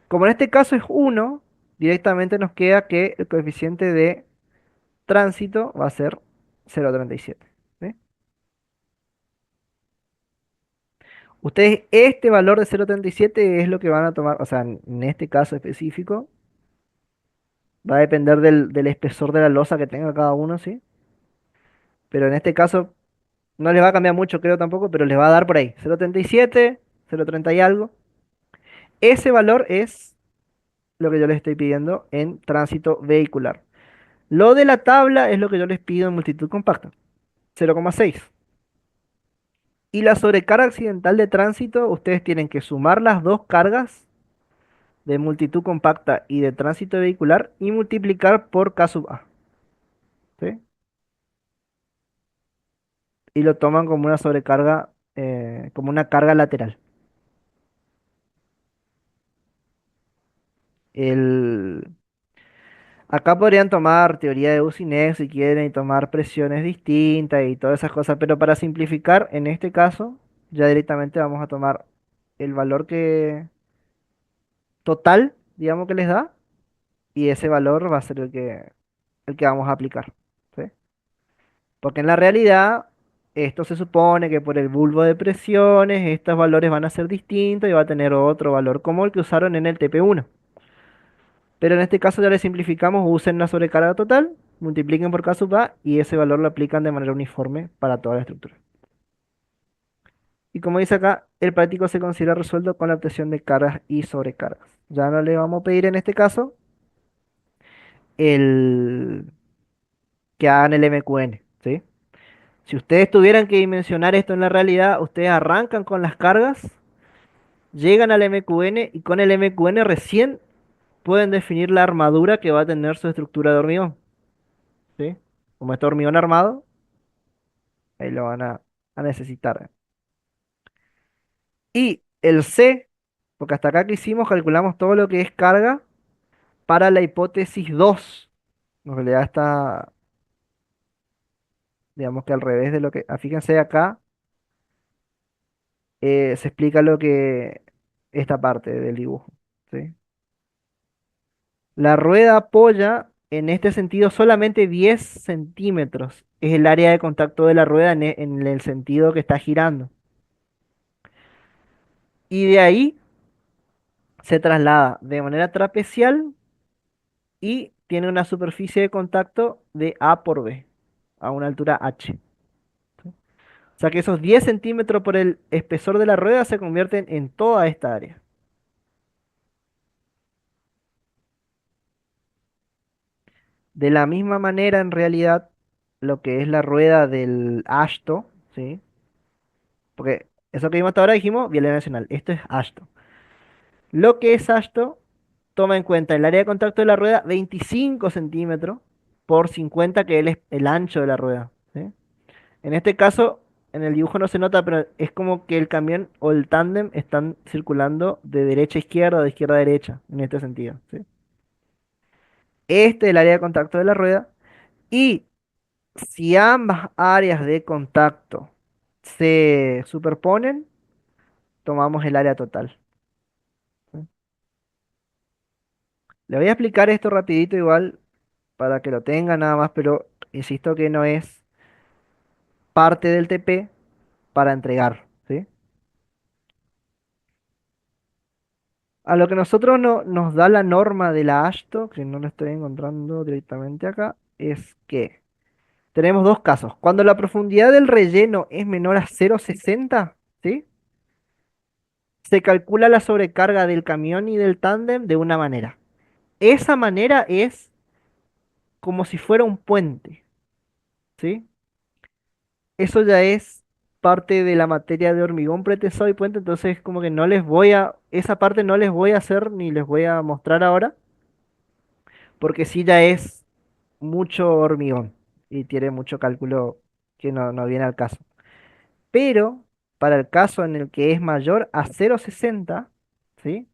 Como en este caso es 1, directamente nos queda que el coeficiente de tránsito va a ser 0,37. ¿Sí? Ustedes este valor de 0,37 es lo que van a tomar, o sea, en este caso específico, va a depender del espesor de la losa que tenga cada uno, ¿sí? Pero en este caso no les va a cambiar mucho, creo tampoco, pero les va a dar por ahí, 0,37, 0,30 y algo. Ese valor es lo que yo les estoy pidiendo en tránsito vehicular. Lo de la tabla es lo que yo les pido en multitud compacta, 0,6. Y la sobrecarga accidental de tránsito, ustedes tienen que sumar las dos cargas de multitud compacta y de tránsito vehicular y multiplicar por K sub A. ¿Sí? Y lo toman como una sobrecarga, como una carga lateral. El... Acá podrían tomar teoría de Usinex si quieren y tomar presiones distintas y todas esas cosas, pero para simplificar, en este caso, ya directamente vamos a tomar el valor que total, digamos que les da, y ese valor va a ser el que vamos a aplicar. ¿Sí? Porque en la realidad Esto se supone que por el bulbo de presiones estos valores van a ser distintos y va a tener otro valor como el que usaron en el TP1. Pero en este caso ya le simplificamos, usen la sobrecarga total, multipliquen por K sub A y ese valor lo aplican de manera uniforme para toda la estructura. Y como dice acá, el práctico se considera resuelto con la obtención de cargas y sobrecargas. Ya no le vamos a pedir en este caso el que hagan el MQN, ¿sí? Si ustedes tuvieran que dimensionar esto en la realidad, ustedes arrancan con las cargas, llegan al MQN y con el MQN recién pueden definir la armadura que va a tener su estructura de hormigón, ¿sí? Como este hormigón armado, ahí lo van a necesitar. Y el C, porque hasta acá que hicimos calculamos todo lo que es carga para la hipótesis 2. En realidad está, digamos que al revés de lo que... fíjense acá, se explica lo que... esta parte del dibujo, ¿sí? La rueda apoya en este sentido solamente 10 centímetros. Es el área de contacto de la rueda en el sentido que está girando. Y de ahí se traslada de manera trapecial y tiene una superficie de contacto de A por B, a una altura H. O sea que esos 10 centímetros por el espesor de la rueda se convierten en toda esta área. De la misma manera, en realidad, lo que es la rueda del Ashto, ¿sí? Porque eso que vimos hasta ahora dijimos, vialidad nacional. Esto es Ashto. Lo que es Ashto toma en cuenta el área de contacto de la rueda 25 centímetros por 50, que es el ancho de la rueda, ¿sí? En este caso, en el dibujo no se nota, pero es como que el camión o el tándem están circulando de derecha a izquierda o de izquierda a derecha, en este sentido, ¿sí? Este es el área de contacto de la rueda. Y si ambas áreas de contacto se superponen, tomamos el área total, ¿sí? Le voy a explicar esto rapidito igual para que lo tenga nada más, pero insisto que no es parte del TP para entregar, ¿sí? A lo que nosotros nos da la norma de la ASHTO, que no lo estoy encontrando directamente acá, es que tenemos dos casos. Cuando la profundidad del relleno es menor a 0,60, ¿sí? Se calcula la sobrecarga del camión y del tándem de una manera. Esa manera es como si fuera un puente, ¿sí? Eso ya es parte de la materia de hormigón pretensado y puente, entonces como que no les voy a, esa parte no les voy a hacer ni les voy a mostrar ahora, porque sí ya es mucho hormigón y tiene mucho cálculo que no viene al caso. Pero para el caso en el que es mayor a 0,60, ¿sí?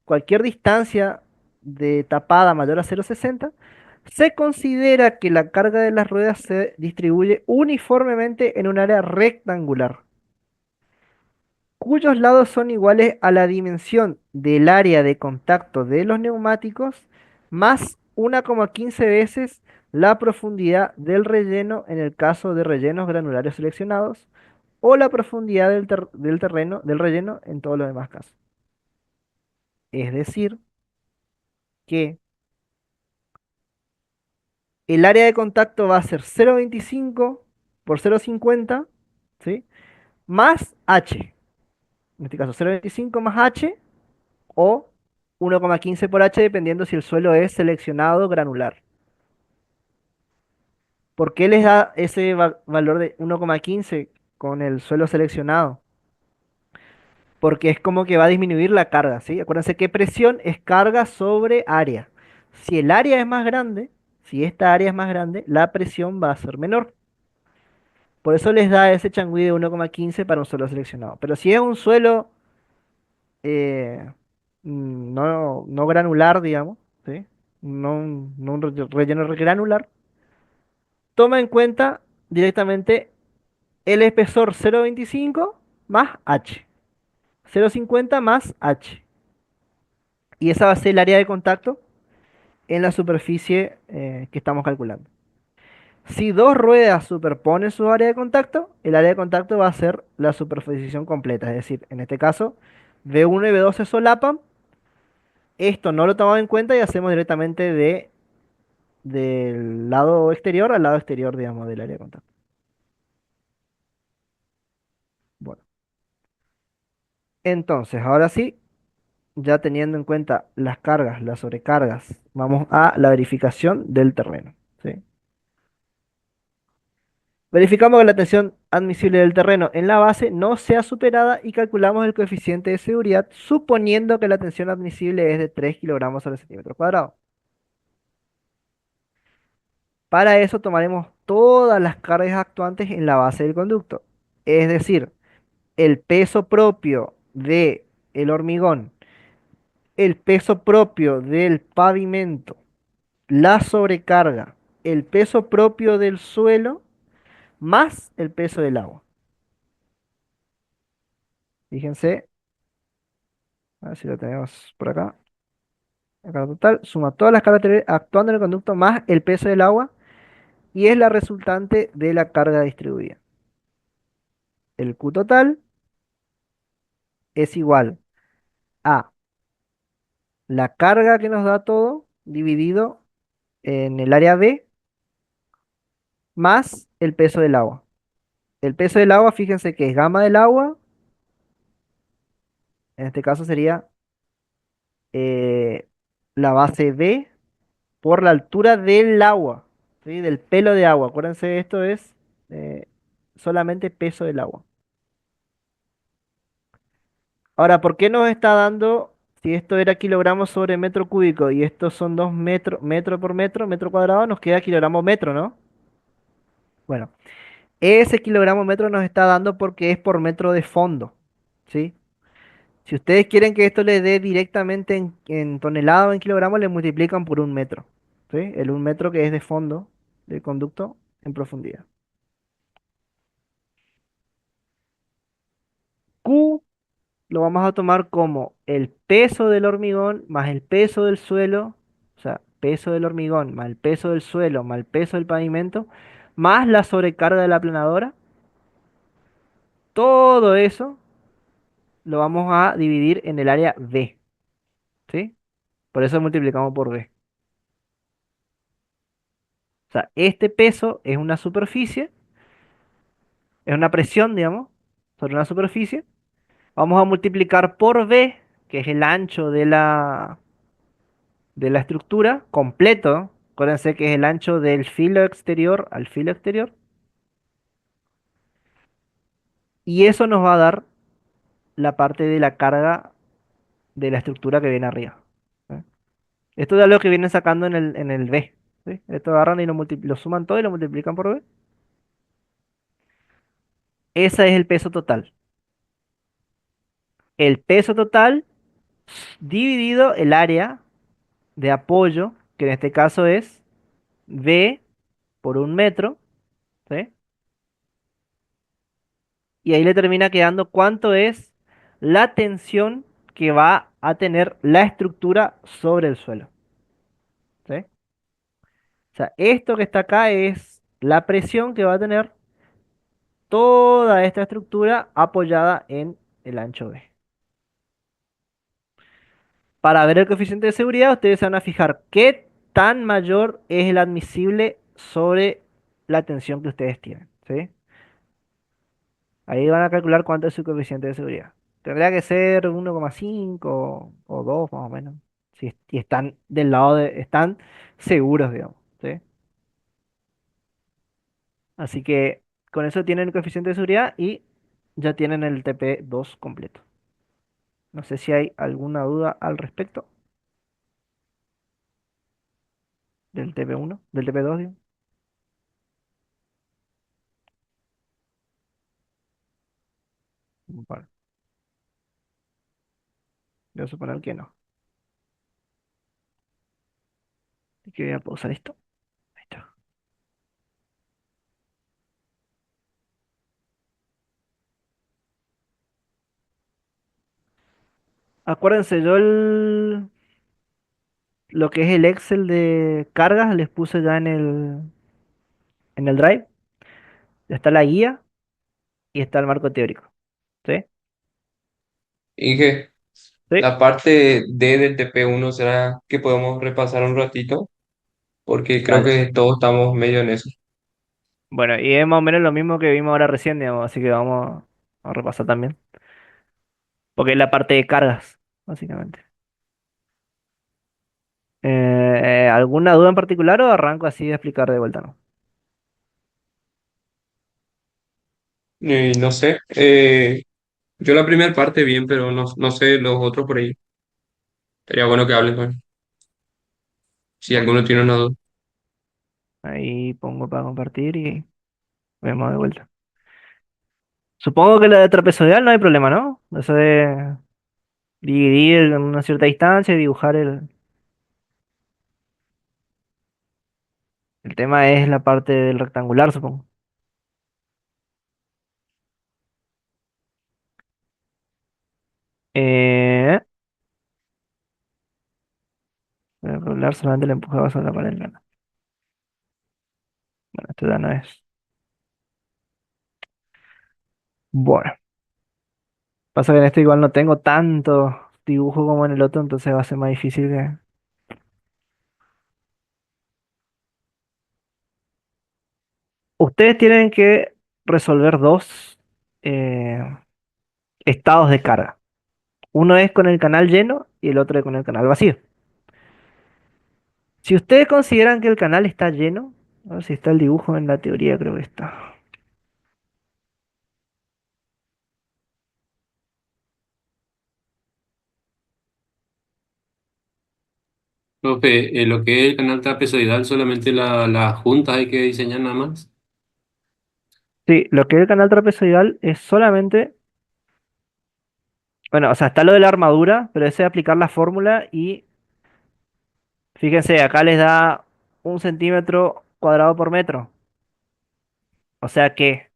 Cualquier distancia de tapada mayor a 0,60, se considera que la carga de las ruedas se distribuye uniformemente en un área rectangular, cuyos lados son iguales a la dimensión del área de contacto de los neumáticos más 1,15 veces la profundidad del relleno en el caso de rellenos granulares seleccionados o la profundidad del terreno del relleno en todos los demás casos. Es decir, que el área de contacto va a ser 0,25 por 0,50, ¿sí? Más H. En este caso, 0,25 más H o 1,15 por H, dependiendo si el suelo es seleccionado granular. ¿Por qué les da ese valor de 1,15 con el suelo seleccionado? Porque es como que va a disminuir la carga, ¿sí? Acuérdense que presión es carga sobre área. Si el área es más grande, si esta área es más grande, la presión va a ser menor. Por eso les da ese changüí de 1,15 para un suelo seleccionado. Pero si es un suelo eh, no granular, digamos, ¿sí? No un relleno granular, toma en cuenta directamente el espesor 0,25 más H, 0,50 más H. Y esa va a ser el área de contacto en la superficie que estamos calculando. Si dos ruedas superponen su área de contacto, el área de contacto va a ser la superposición completa. Es decir, en este caso, V1 y V2 se solapan. Esto no lo tomamos en cuenta y hacemos directamente del lado exterior al lado exterior, digamos, del área de contacto. Bueno, entonces, ahora sí, ya teniendo en cuenta las cargas, las sobrecargas, vamos a la verificación del terreno. ¿Sí? Verificamos que la tensión admisible del terreno en la base no sea superada y calculamos el coeficiente de seguridad suponiendo que la tensión admisible es de 3 kilogramos sobre centímetro cuadrado. Para eso tomaremos todas las cargas actuantes en la base del conducto, es decir, el peso propio de el hormigón, el peso propio del pavimento, la sobrecarga, el peso propio del suelo, más el peso del agua. Fíjense, a ver si lo tenemos por acá. La carga total suma todas las cargas actuando en el conducto más el peso del agua y es la resultante de la carga distribuida. El Q total es igual a la carga que nos da todo dividido en el área B más el peso del agua. El peso del agua, fíjense que es gamma del agua, en este caso sería eh, la base B por la altura del agua, ¿sí? Del pelo de agua. Acuérdense, esto es eh, solamente peso del agua. Ahora, ¿por qué nos está dando, si esto era kilogramos sobre metro cúbico y estos son 2 metros, metro por metro, metro cuadrado, nos queda kilogramo metro, ¿no? Bueno, ese kilogramo metro nos está dando porque es por metro de fondo, ¿sí? Si ustedes quieren que esto le dé directamente en tonelada o en kilogramos, le multiplican por un metro, ¿sí? El un metro que es de fondo del conducto en profundidad. Q lo vamos a tomar como el peso del hormigón más el peso del suelo, o sea, peso del hormigón más el peso del suelo más el peso del pavimento, más la sobrecarga de la aplanadora. Todo eso lo vamos a dividir en el área B, ¿sí? Por eso multiplicamos por B. O sea, este peso es una superficie, es una presión, digamos, sobre una superficie. Vamos a multiplicar por B, que es el ancho de la estructura completo. Acuérdense que es el ancho del filo exterior al filo exterior. Y eso nos va a dar la parte de la carga de la estructura que viene arriba. ¿Sí? Esto es lo que vienen sacando en el B. ¿Sí? Esto agarran y lo suman todo y lo multiplican por B. Ese es el peso total. El peso total dividido el área de apoyo, que en este caso es B por un metro. ¿Sí? Y ahí le termina quedando cuánto es la tensión que va a tener la estructura sobre el suelo. ¿Sí? O sea, esto que está acá es la presión que va a tener toda esta estructura apoyada en el ancho B. Para ver el coeficiente de seguridad, ustedes se van a fijar qué tan mayor es el admisible sobre la tensión que ustedes tienen. ¿Sí? Ahí van a calcular cuánto es su coeficiente de seguridad. Tendría que ser 1,5 o 2 más o menos. Si están del lado de, están seguros, digamos. ¿Sí? Así que con eso tienen el coeficiente de seguridad y ya tienen el TP2 completo. No sé si hay alguna duda al respecto del TP1, del TP2, digo. Bueno, voy a suponer que no. Así que voy a pausar esto. Ahí está. Acuérdense, lo que es el Excel de cargas les puse ya En el Drive está la guía y está el marco teórico. ¿Sí? Y que Sí. la parte D del TP1 será que podemos repasar un ratito, porque creo Dale. que todos estamos medio en eso. Bueno, y es más o menos lo mismo que vimos ahora recién, digamos, así que vamos a repasar también. Porque es la parte de cargas, básicamente. ¿Alguna duda en particular o arranco así de explicar de vuelta, no? No sé, yo la primera parte bien, pero no sé los otros por ahí. Sería bueno que hables, pues, si Bueno, alguno tiene una duda. ahí pongo para compartir y vemos de vuelta. Supongo que la de trapezoidal no hay problema, ¿no? Eso de dividir en una cierta distancia y dibujar el tema es la parte del rectangular, supongo. Eh, el rectangular solamente le empujaba sobre la pared plana. Bueno, esto ya no es. Bueno, pasa que en este igual no tengo tanto dibujo como en el otro, entonces va a ser más difícil que... Ustedes tienen que resolver dos eh, estados de carga. Uno es con el canal lleno y el otro es con el canal vacío. Si ustedes consideran que el canal está lleno, a ver si está el dibujo en la teoría, creo que está. Profe, lo que es el canal trapezoidal, solamente las juntas hay que diseñar nada más. Sí, lo que es el canal trapezoidal es solamente, bueno, o sea, está lo de la armadura, pero ese es aplicar la fórmula y fíjense, acá les da 1 centímetro cuadrado por metro. O sea que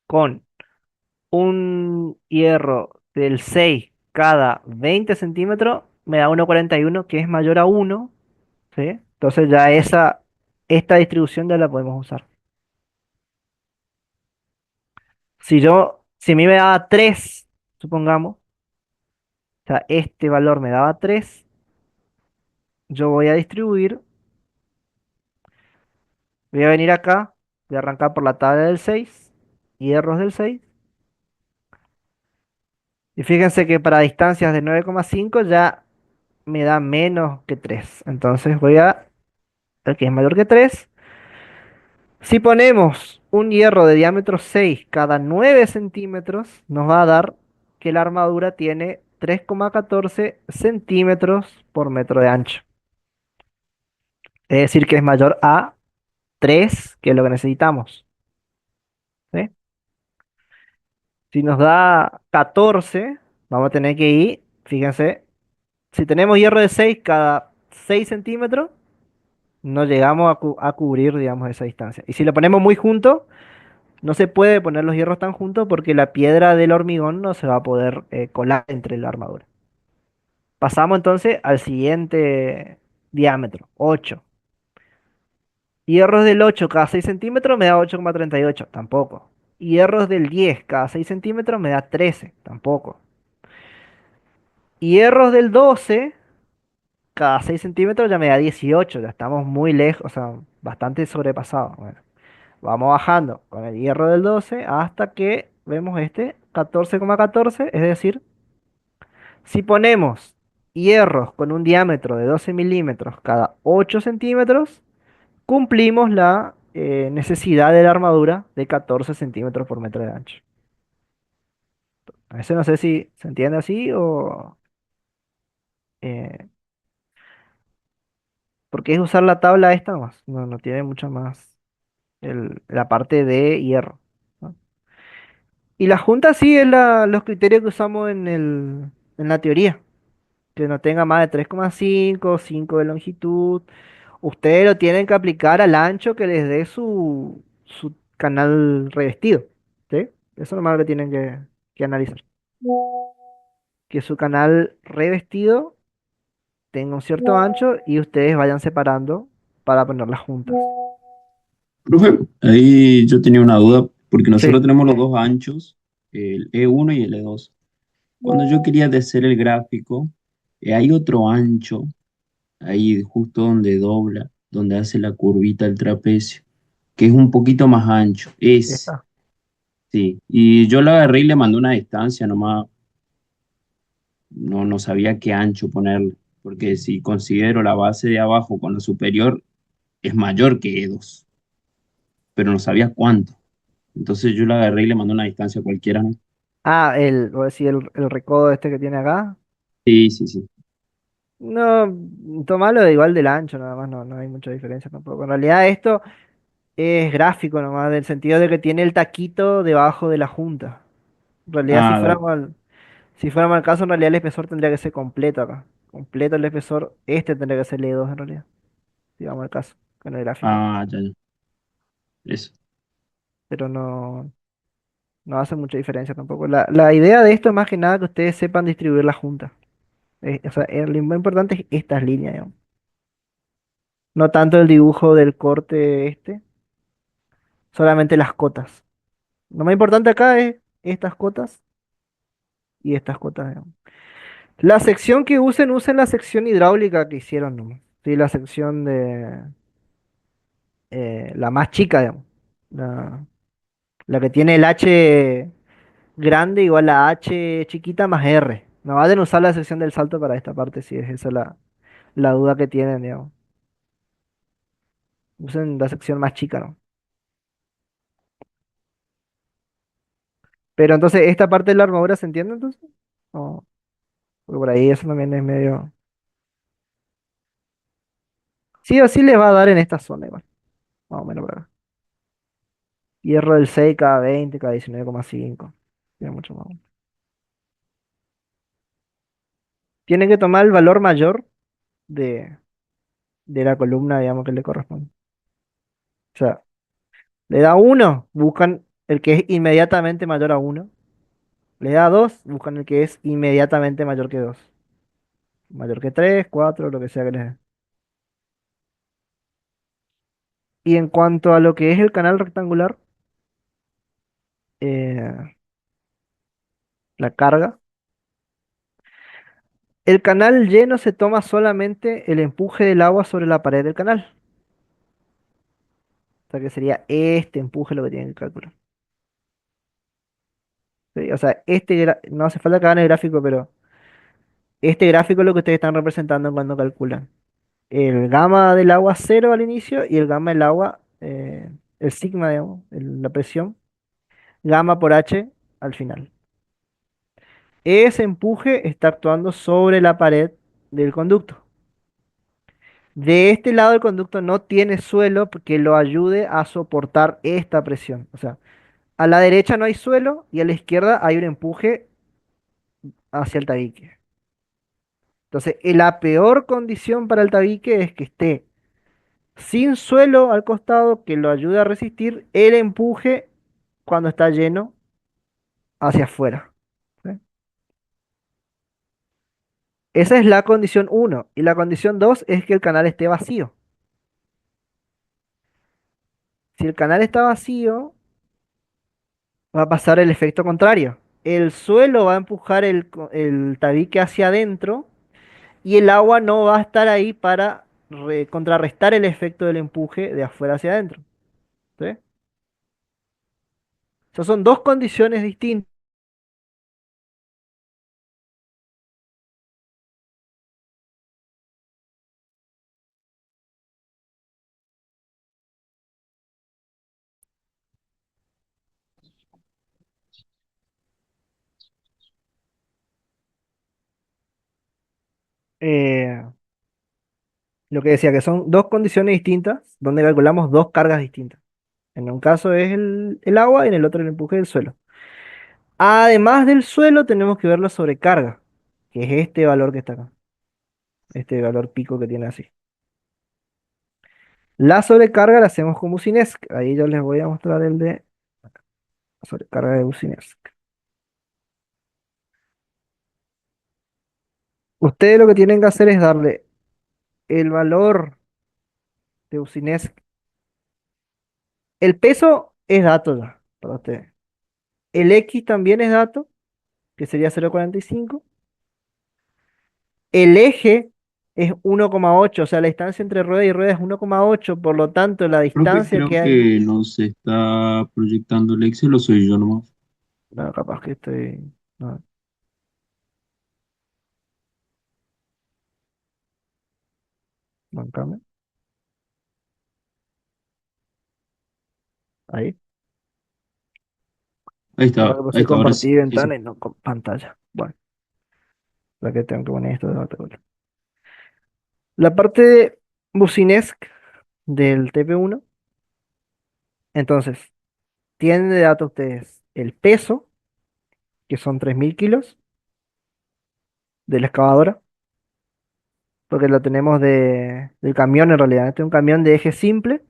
con un hierro del 6 cada 20 centímetros me da 1,41 que es mayor a 1, ¿sí? Entonces ya esta distribución ya la podemos usar. Si a mí me daba 3 supongamos, o sea, este valor me daba 3, yo voy a distribuir, voy a venir acá, voy a arrancar por la tabla del 6, hierros del 6, y fíjense que para distancias de 9,5 ya me da menos que 3. Entonces voy a, el que es mayor que 3. Si ponemos un hierro de diámetro 6 cada 9 centímetros, nos va a dar que la armadura tiene 3,14 centímetros por metro de ancho. Es decir, que es mayor a 3, que es lo que necesitamos. ¿Sí? Si nos da 14, vamos a tener que ir, fíjense, si tenemos hierro de 6 cada 6 centímetros, no llegamos a cubrir, digamos, esa distancia. Y si lo ponemos muy junto, no se puede poner los hierros tan juntos porque la piedra del hormigón no se va a poder colar entre la armadura. Pasamos entonces al siguiente diámetro, 8. Hierros del 8 cada 6 centímetros me da 8,38, tampoco. Hierros del 10 cada 6 centímetros me da 13, tampoco. Hierros del 12 cada 6 centímetros ya me da 18, ya estamos muy lejos, o sea, bastante sobrepasados. Bueno, vamos bajando con el hierro del 12 hasta que vemos este 14,14, es decir, si ponemos hierros con un diámetro de 12 milímetros cada 8 centímetros, cumplimos la necesidad de la armadura de 14 centímetros por metro de ancho. A veces no sé si se entiende así o... eh, porque es usar la tabla esta nomás, no tiene mucho más la parte de hierro, ¿no? Y la junta sí es los criterios que usamos en la teoría, que no tenga más de 3,5, 5 de longitud. Ustedes lo tienen que aplicar al ancho que les dé su canal revestido, ¿sí? Eso es lo más que tienen que analizar. Que su canal revestido tenga un cierto ancho y ustedes vayan separando para ponerlas juntas. Profe, ahí yo tenía una duda, porque Sí. nosotros tenemos los dos anchos, el E1 y el E2. Cuando yo quería hacer el gráfico, hay otro ancho, ahí justo donde dobla, donde hace la curvita el trapecio, que es un poquito más ancho. Está. Sí. Y yo lo agarré y le mandé una distancia, nomás no sabía qué ancho ponerle, porque si considero la base de abajo con la superior, es mayor que E2, pero no sabía cuánto. Entonces yo la agarré y le mandé una distancia cualquiera, ¿no? Ah, voy a decir el recodo este que tiene acá. Sí, sí, sí. No, tomarlo de igual del ancho, nada más, no hay mucha diferencia tampoco. En realidad esto es gráfico nomás, del sentido de que tiene el taquito debajo de la junta. En realidad, Ah, dale. si fuéramos al caso, en realidad el espesor tendría que ser completo acá. Completo el espesor, este tendría que ser L2 en realidad, si vamos al caso, con el gráfico. Ah, ya, ya. Eso. Pero no hace mucha diferencia tampoco. La idea de esto es más que nada que ustedes sepan distribuir la junta. O sea, lo más importante es estas líneas, digamos. No tanto el dibujo del corte este, solamente las cotas. Lo más importante acá es estas cotas y estas cotas, digamos. La sección que usen la sección hidráulica que hicieron nomás. Sí, la sección de la más chica, digamos. La, la que tiene el H grande igual a H chiquita más R. No vayan a usar la sección del salto para esta parte, si es esa la duda que tienen, digamos. Usen la sección más chica, ¿no? Pero entonces, ¿esta parte de la armadura se entiende entonces? O, porque por ahí eso también es medio. Sí o sí les va a dar en esta zona igual. Más o menos por acá. Hierro del 6 cada 20 cada 19,5. Tiene mucho más. Tienen que tomar el valor mayor de, de la columna, digamos, que le corresponde. O sea, le da uno, buscan el que es inmediatamente mayor a uno. Le da 2, buscan el que es inmediatamente mayor que 2. Mayor que 3, 4, lo que sea que les dé. Y en cuanto a lo que es el canal rectangular, eh, la carga, el canal lleno se toma solamente el empuje del agua sobre la pared del canal. O sea que sería este empuje lo que tienen que calcular. ¿Sí? O sea, no hace falta que hagan el gráfico, pero este gráfico es lo que ustedes están representando cuando calculan. El gamma del agua cero al inicio y el gamma del agua, el sigma, digamos, la presión, gamma por H al final. Ese empuje está actuando sobre la pared del conducto. De este lado el conducto no tiene suelo que lo ayude a soportar esta presión. O sea, a la derecha no hay suelo y a la izquierda hay un empuje hacia el tabique. Entonces, la peor condición para el tabique es que esté sin suelo al costado que lo ayude a resistir el empuje cuando está lleno hacia afuera. ¿Sí? Esa es la condición uno. Y la condición 2 es que el canal esté vacío. Si el canal está vacío, va a pasar el efecto contrario. El suelo va a empujar el tabique hacia adentro y el agua no va a estar ahí para contrarrestar el efecto del empuje de afuera hacia adentro. ¿Sí? Esas son dos condiciones distintas. Eh, lo que decía que son dos condiciones distintas donde calculamos dos cargas distintas. En un caso es el agua y en el otro el empuje del suelo. Además del suelo, tenemos que ver la sobrecarga, que es este valor que está acá, este valor pico que tiene así. La sobrecarga la hacemos con Businesc. Ahí yo les voy a mostrar el de sobrecarga de Businesc. Ustedes lo que tienen que hacer es darle el valor de Businesc El peso es dato ya para ustedes. El X también es dato, que sería 0,45. El eje es 1,8, o sea, la distancia entre rueda y rueda es 1,8, por lo tanto, la Profe, distancia creo que hay... que no se está proyectando el Excel o soy yo nomás. No, capaz que estoy... No, bancame. Ahí. Capaz que Ahí puse está, ahora sí. compartir Sí, sí. ventana y no con pantalla. Bueno, la que tengo que poner esto de otra cosa. La parte de Businesc del TP1, entonces, tienen de datos ustedes el peso, que son 3.000 kilos, de la excavadora, porque lo tenemos del camión en realidad. Este es un camión de eje simple,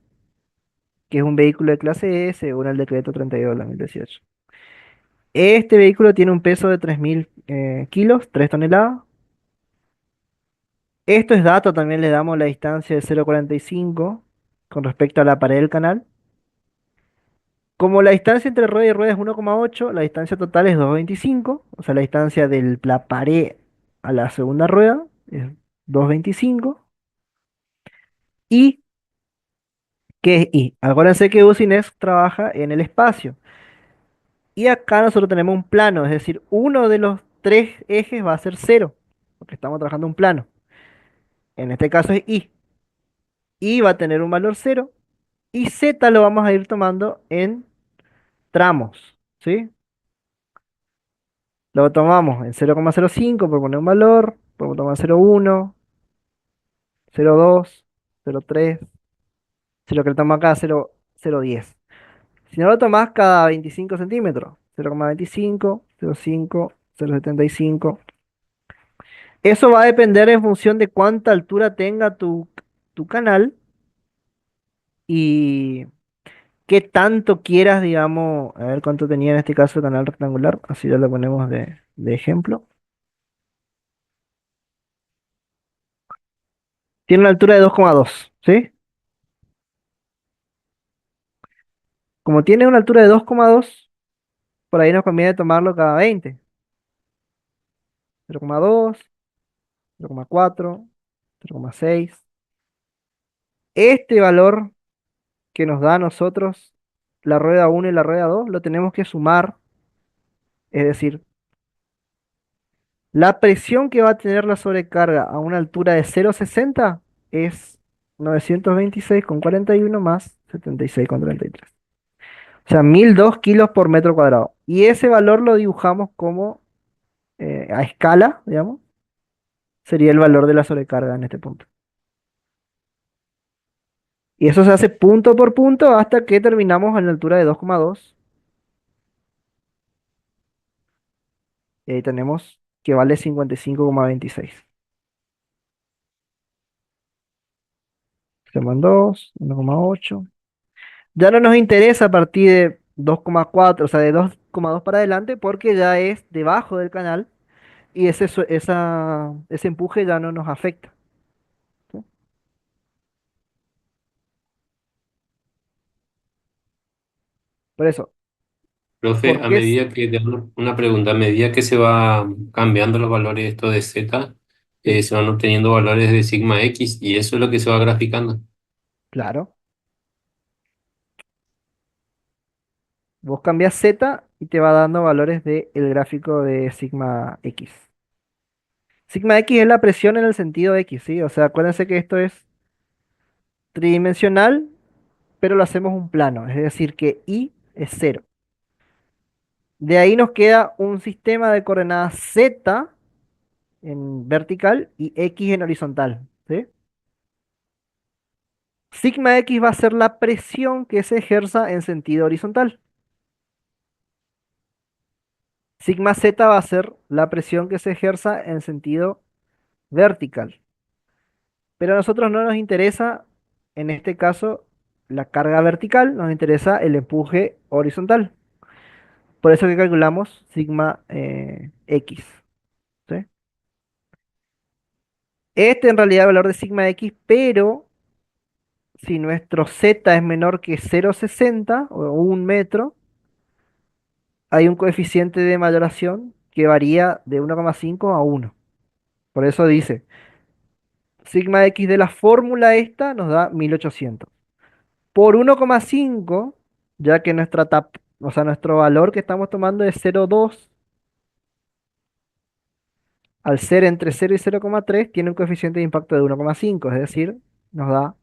que es un vehículo de clase S, según el decreto 32 de 2018. Este vehículo tiene un peso de 3.000 kilos, 3 toneladas. Esto es dato, también le damos la distancia de 0,45 con respecto a la pared del canal. Como la distancia entre rueda y rueda es 1,8, la distancia total es 2,25, o sea, la distancia de la pared a la segunda rueda es 2,25. ¿Y qué es I? Acuérdense que Usinex trabaja en el espacio. Y acá nosotros tenemos un plano, es decir, uno de los tres ejes va a ser cero, porque estamos trabajando un plano. En este caso es I. I va a tener un valor cero y Z lo vamos a ir tomando en tramos, ¿sí? Lo tomamos en 0,05 por poner un valor, podemos tomar 0,1, 0,2, 0,3, si lo que le tomamos acá 0,10. Si no lo tomás cada 25 centímetros, 0,25, 0,5, 0,75. Eso va a depender en función de cuánta altura tenga tu canal y qué tanto quieras, digamos, a ver cuánto tenía en este caso el canal rectangular, así ya lo ponemos de ejemplo. Tiene una altura de 2,2, ¿sí? Como tiene una altura de 2,2, por ahí nos conviene tomarlo cada 20. 0,2, 0,4, 0,6. Este valor que nos da a nosotros la rueda uno y la rueda 2 lo tenemos que sumar, es decir, la presión que va a tener la sobrecarga a una altura de 0,60 es 926,41 más 76,33. O sea, 1.002 kilos por metro cuadrado. Y ese valor lo dibujamos como a escala, digamos, sería el valor de la sobrecarga en este punto. Y eso se hace punto por punto hasta que terminamos en la altura de 2,2. Y ahí tenemos que vale 55,26. Se en 2, 1,8. Ya no nos interesa a partir de 2,4, o sea, de 2,2 para adelante, porque ya es debajo del canal y ese empuje ya no nos afecta, ¿sí? Por eso, Profe, ¿por a qué? medida que, una pregunta, a medida que se va cambiando los valores esto de Z, Sí, se van obteniendo valores de sigma X y eso es lo que se va graficando. claro. Vos cambias Z y te va dando valores del gráfico de sigma X. Sigma X es la presión en el sentido X, ¿sí? O sea, acuérdense que esto es tridimensional, pero lo hacemos un plano, es decir, que I es cero. De ahí nos queda un sistema de coordenadas Z en vertical y X en horizontal, ¿sí? Sigma X va a ser la presión que se ejerza en sentido horizontal. Sigma Z va a ser la presión que se ejerza en sentido vertical. Pero a nosotros no nos interesa, en este caso, la carga vertical, nos interesa el empuje horizontal. Por eso que calculamos sigma X, ¿sí? Este en realidad es el valor de sigma X, pero si nuestro Z es menor que 0,60 o 1 metro, hay un coeficiente de mayoración que varía de 1,5 a 1. Por eso dice, sigma x de la fórmula esta nos da 1800. Por 1,5, ya que o sea, nuestro valor que estamos tomando es 0,2, al ser entre 0 y 0,3 tiene un coeficiente de impacto de 1,5, es decir, nos da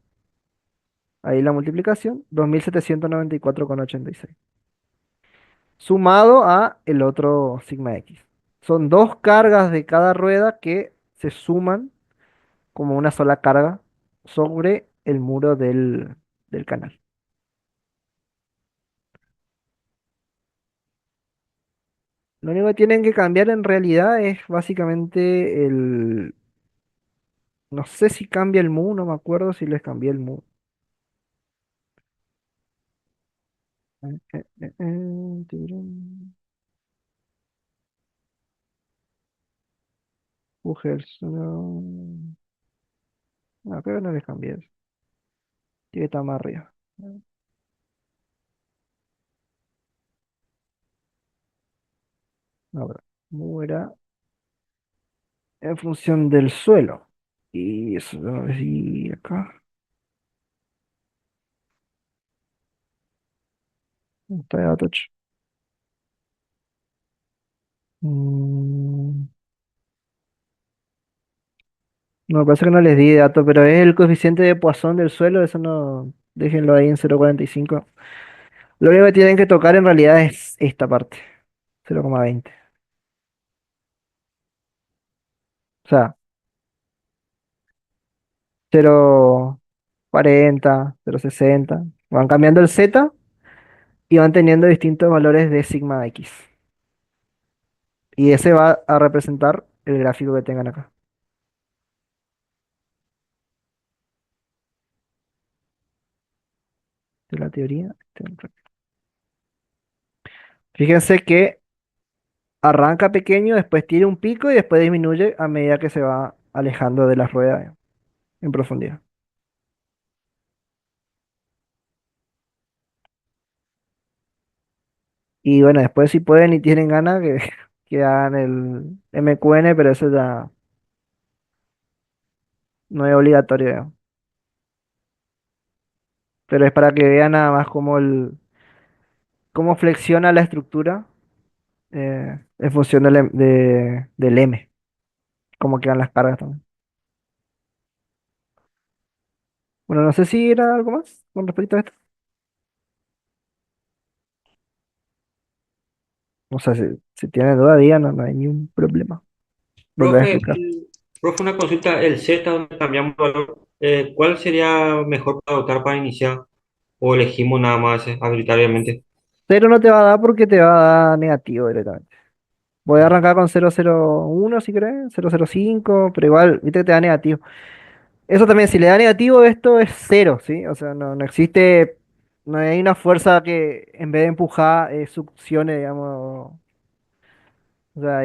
ahí la multiplicación, 2794,86. Sumado a el otro sigma x. Son dos cargas de cada rueda que se suman como una sola carga sobre el muro del canal. Lo único que tienen que cambiar en realidad es básicamente no sé si cambia el mu, no me acuerdo si les cambié el mu. Turun. Ujers, no. No, creo que no les cambié eso. Tiene que estar más arriba. No, pero mu era en función del suelo. Y eso lo decía acá. ¿Dónde está el touch? Mm, no, parece que no les di dato, pero es el coeficiente de Poisson del suelo, eso no, déjenlo ahí en 0,45. Lo único que tienen que tocar en realidad es esta parte, 0,20. O sea, 0,40, 0,60. Van cambiando el Z y van teniendo distintos valores de sigma X. Y ese va a representar el gráfico que tengan acá. De la teoría. Fíjense que arranca pequeño, después tiene un pico y después disminuye a medida que se va alejando de la rueda en profundidad. Y bueno, después si pueden y tienen ganas que hagan el MQN, pero eso ya no es obligatorio, digamos. Pero es para que vean nada más cómo flexiona la estructura en función del M, cómo quedan las cargas también. Bueno, no sé si era algo más con respecto a esto. O sea, si tienen duda, díganos, no hay ningún problema. Volver a Profe, explicar. profe, una consulta, el Z donde cambiamos valor, ¿cuál sería mejor para adoptar para iniciar? ¿O elegimos nada más arbitrariamente? Cero no te va a dar porque te va a dar negativo directamente. Voy a arrancar con 0,01 si querés, 0,05, pero igual, viste que te da negativo. Eso también, si le da negativo, esto es cero, ¿sí? O sea, no existe, no hay una fuerza que en vez de empujar, succione, digamos. O sea,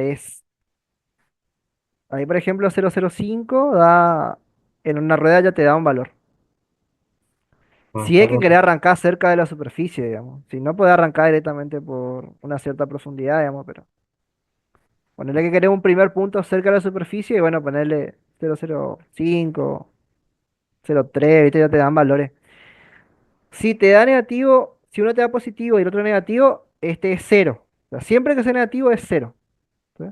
ahí por ejemplo 0,05 en una rueda ya te da un valor. Ah, Si está es que querés roto. arrancar cerca de la superficie, digamos. Si no, podés arrancar directamente por una cierta profundidad, digamos, pero ponerle que querés un primer punto cerca de la superficie y bueno, ponerle 0,05, 0,3, ¿viste? Ya te dan valores. Si te da negativo, si uno te da positivo y el otro negativo, este es cero. O sea, siempre que sea negativo es cero. ¿Sí?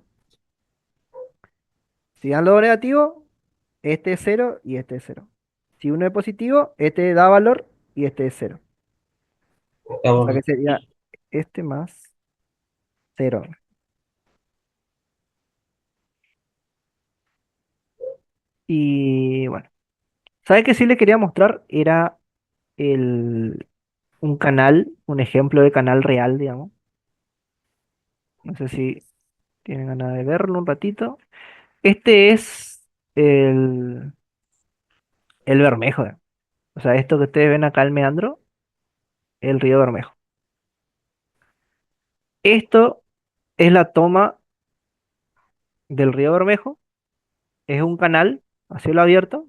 Si dan los dos negativos, este es cero y este es cero. Si uno es positivo, este da valor y este es cero. Está O sea que bueno. sería este más cero. Y bueno, ¿sabes qué sí le quería mostrar? Era el, un canal, un ejemplo de canal real, digamos. No sé si tienen ganas de verlo un ratito. Este es el, el Bermejo. O sea, esto que ustedes ven acá, el meandro, el río Bermejo. Esto es la toma del río Bermejo. Es un canal a cielo abierto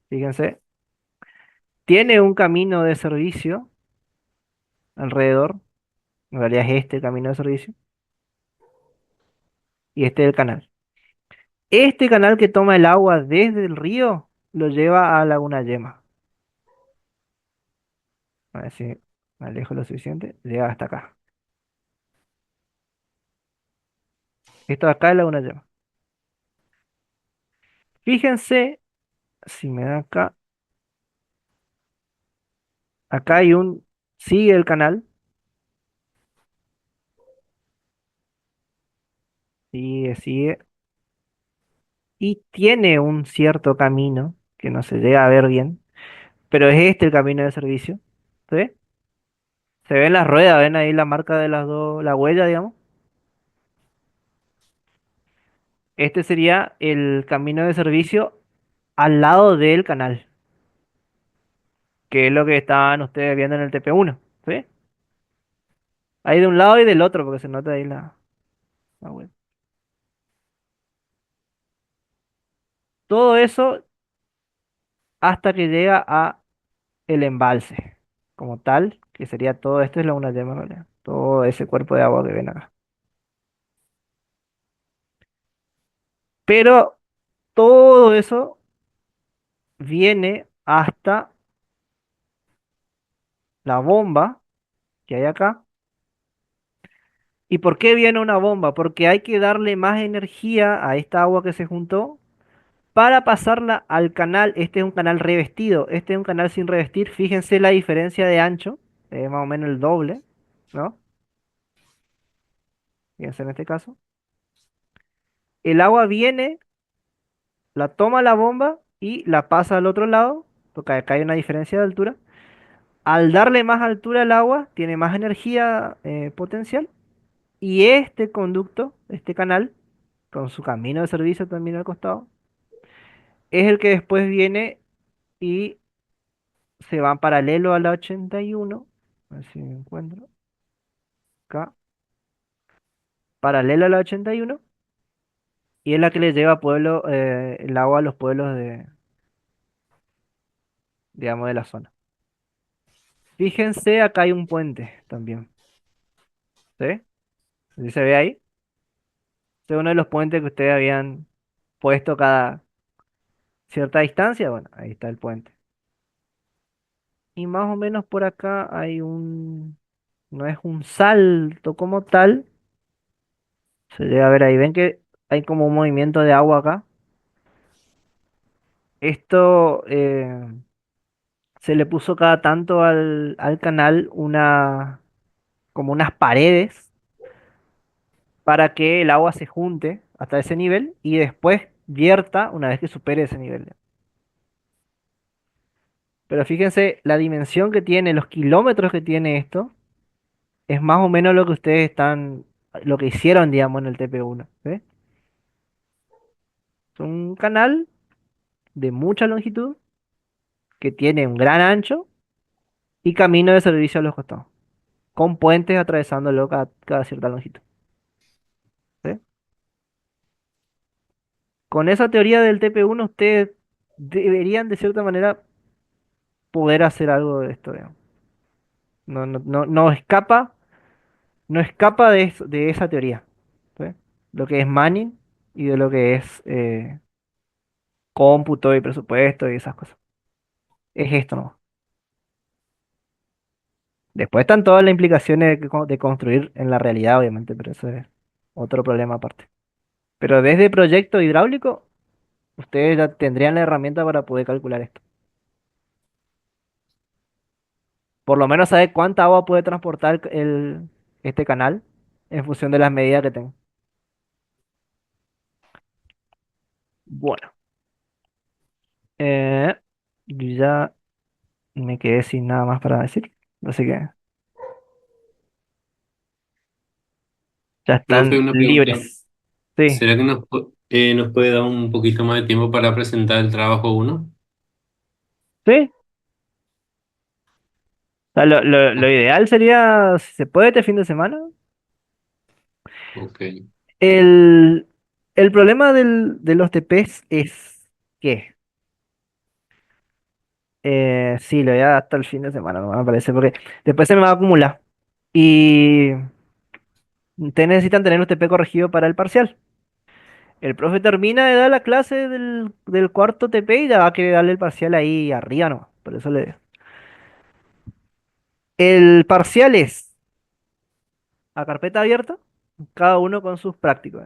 Fíjense, tiene un camino de servicio alrededor, en realidad es este el camino de servicio, y este es el canal. Este canal que toma el agua desde el río lo lleva a Laguna Yema. A ver si me alejo lo suficiente, llega hasta acá. Esto de acá es Laguna Yema. Fíjense, si me da acá, acá hay un, sigue el canal, sigue, y tiene un cierto camino que no se llega a ver bien, pero es este el camino de servicio. ¿Sí? Se ven las ruedas, ven ahí la marca de las dos, la huella, digamos. Este sería el camino de servicio al lado del canal, que es lo que estaban ustedes viendo en el TP1. ¿Sí? Hay de un lado y del otro, porque se nota ahí la huella. Todo eso hasta que llega a el embalse, como tal, que sería todo esto es la una llama, ¿vale? Todo ese cuerpo de agua que ven acá. Pero todo eso viene hasta la bomba que hay acá. ¿Y por qué viene una bomba? Porque hay que darle más energía a esta agua que se juntó para pasarla al canal. Este es un canal revestido, este es un canal sin revestir. Fíjense la diferencia de ancho, es más o menos el doble, ¿no? Fíjense en este caso. El agua viene, la toma la bomba y la pasa al otro lado, porque acá hay una diferencia de altura. Al darle más altura al agua, tiene más energía potencial. Y este conducto, este canal, con su camino de servicio también al costado, es el que después viene y se va paralelo a la 81. A ver si me encuentro. Acá. Paralelo a la 81. Y es la que le lleva el agua a los pueblos digamos, de la zona. Fíjense, acá hay un puente también. ¿Sí? ¿Sí se ve ahí? Este es uno de los puentes que ustedes habían puesto cada cierta distancia. Bueno, ahí está el puente. Y más o menos por acá hay no es un salto como tal. Se llega a ver ahí. ¿Ven que hay como un movimiento de agua acá? Esto se le puso cada tanto al canal como unas paredes para que el agua se junte hasta ese nivel y después vierta una vez que supere ese nivel. Pero fíjense la dimensión que tiene, los kilómetros que tiene esto, es más o menos lo que ustedes lo que hicieron, digamos, en el TP1. ¿Sí? Es un canal de mucha longitud que tiene un gran ancho y camino de servicio a los costados, con puentes atravesándolo cada cierta longitud. ¿Sí? Con esa teoría del TP1, ustedes deberían de cierta manera poder hacer algo de esto, digamos. No escapa, no escapa de esa teoría. ¿Sí? Lo que es Manning y de lo que es cómputo y presupuesto y esas cosas. Es esto, ¿no? Después están todas las implicaciones de construir en la realidad, obviamente, pero eso es otro problema aparte. Pero desde proyecto hidráulico, ustedes ya tendrían la herramienta para poder calcular esto. Por lo menos saber cuánta agua puede transportar este canal en función de las medidas que tenga. Bueno, eh, yo ya me quedé sin nada más para decir. Así que ya Profe, están una pregunta. libres. Sí, ¿Será que nos puede dar un poquito más de tiempo para presentar el trabajo uno? sí. O sea, lo ideal sería, si se puede este fin de semana. Ok. El, el problema de los TPs es que Sí, lo voy a dar hasta el fin de semana, no me parece, porque después se me va a acumular. Y ustedes necesitan tener un TP corregido para el parcial. El profe termina de dar la clase del cuarto TP y ya va a querer darle el parcial ahí arriba, ¿no? Por eso le... El parcial es a carpeta abierta, cada uno con sus prácticos.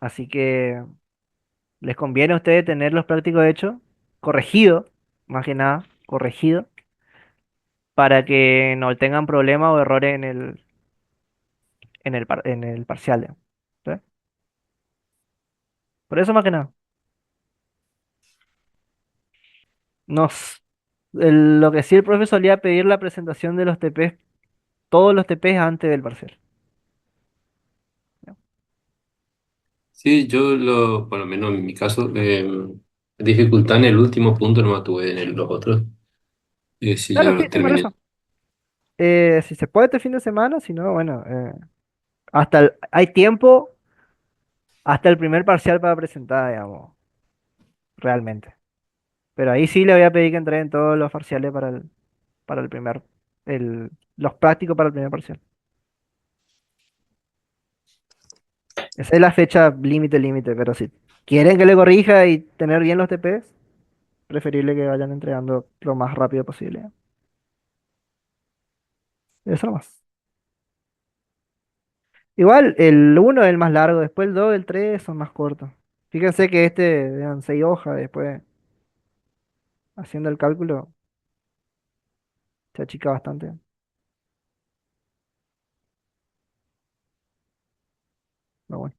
Así que les conviene a ustedes tener los prácticos hechos, corregido, más que nada, corregido, para que no tengan problemas o errores en el parcial. ¿Sí? Por eso más que nada. Nos, lo que sí el profe solía pedir la presentación de los TPs, todos los TPs antes del parcial. Sí, por lo menos en mi caso, dificultad en el último punto no la tuve los otros. Sí, ya Claro, sí, lo sí, por terminé. eso. Si se puede este fin de semana, si no, bueno, hay tiempo hasta el primer parcial para presentar, digamos, realmente. Pero ahí sí le voy a pedir que entreguen todos los parciales para el primer, los prácticos para el primer parcial. Esa es la fecha límite, pero si quieren que le corrija y tener bien los TPs, preferible que vayan entregando lo más rápido posible. Eso nomás. Igual, el uno es el más largo, después el 2 el 3 son más cortos. Fíjense que este eran 6 hojas, después haciendo el cálculo se achica bastante. Pero bueno.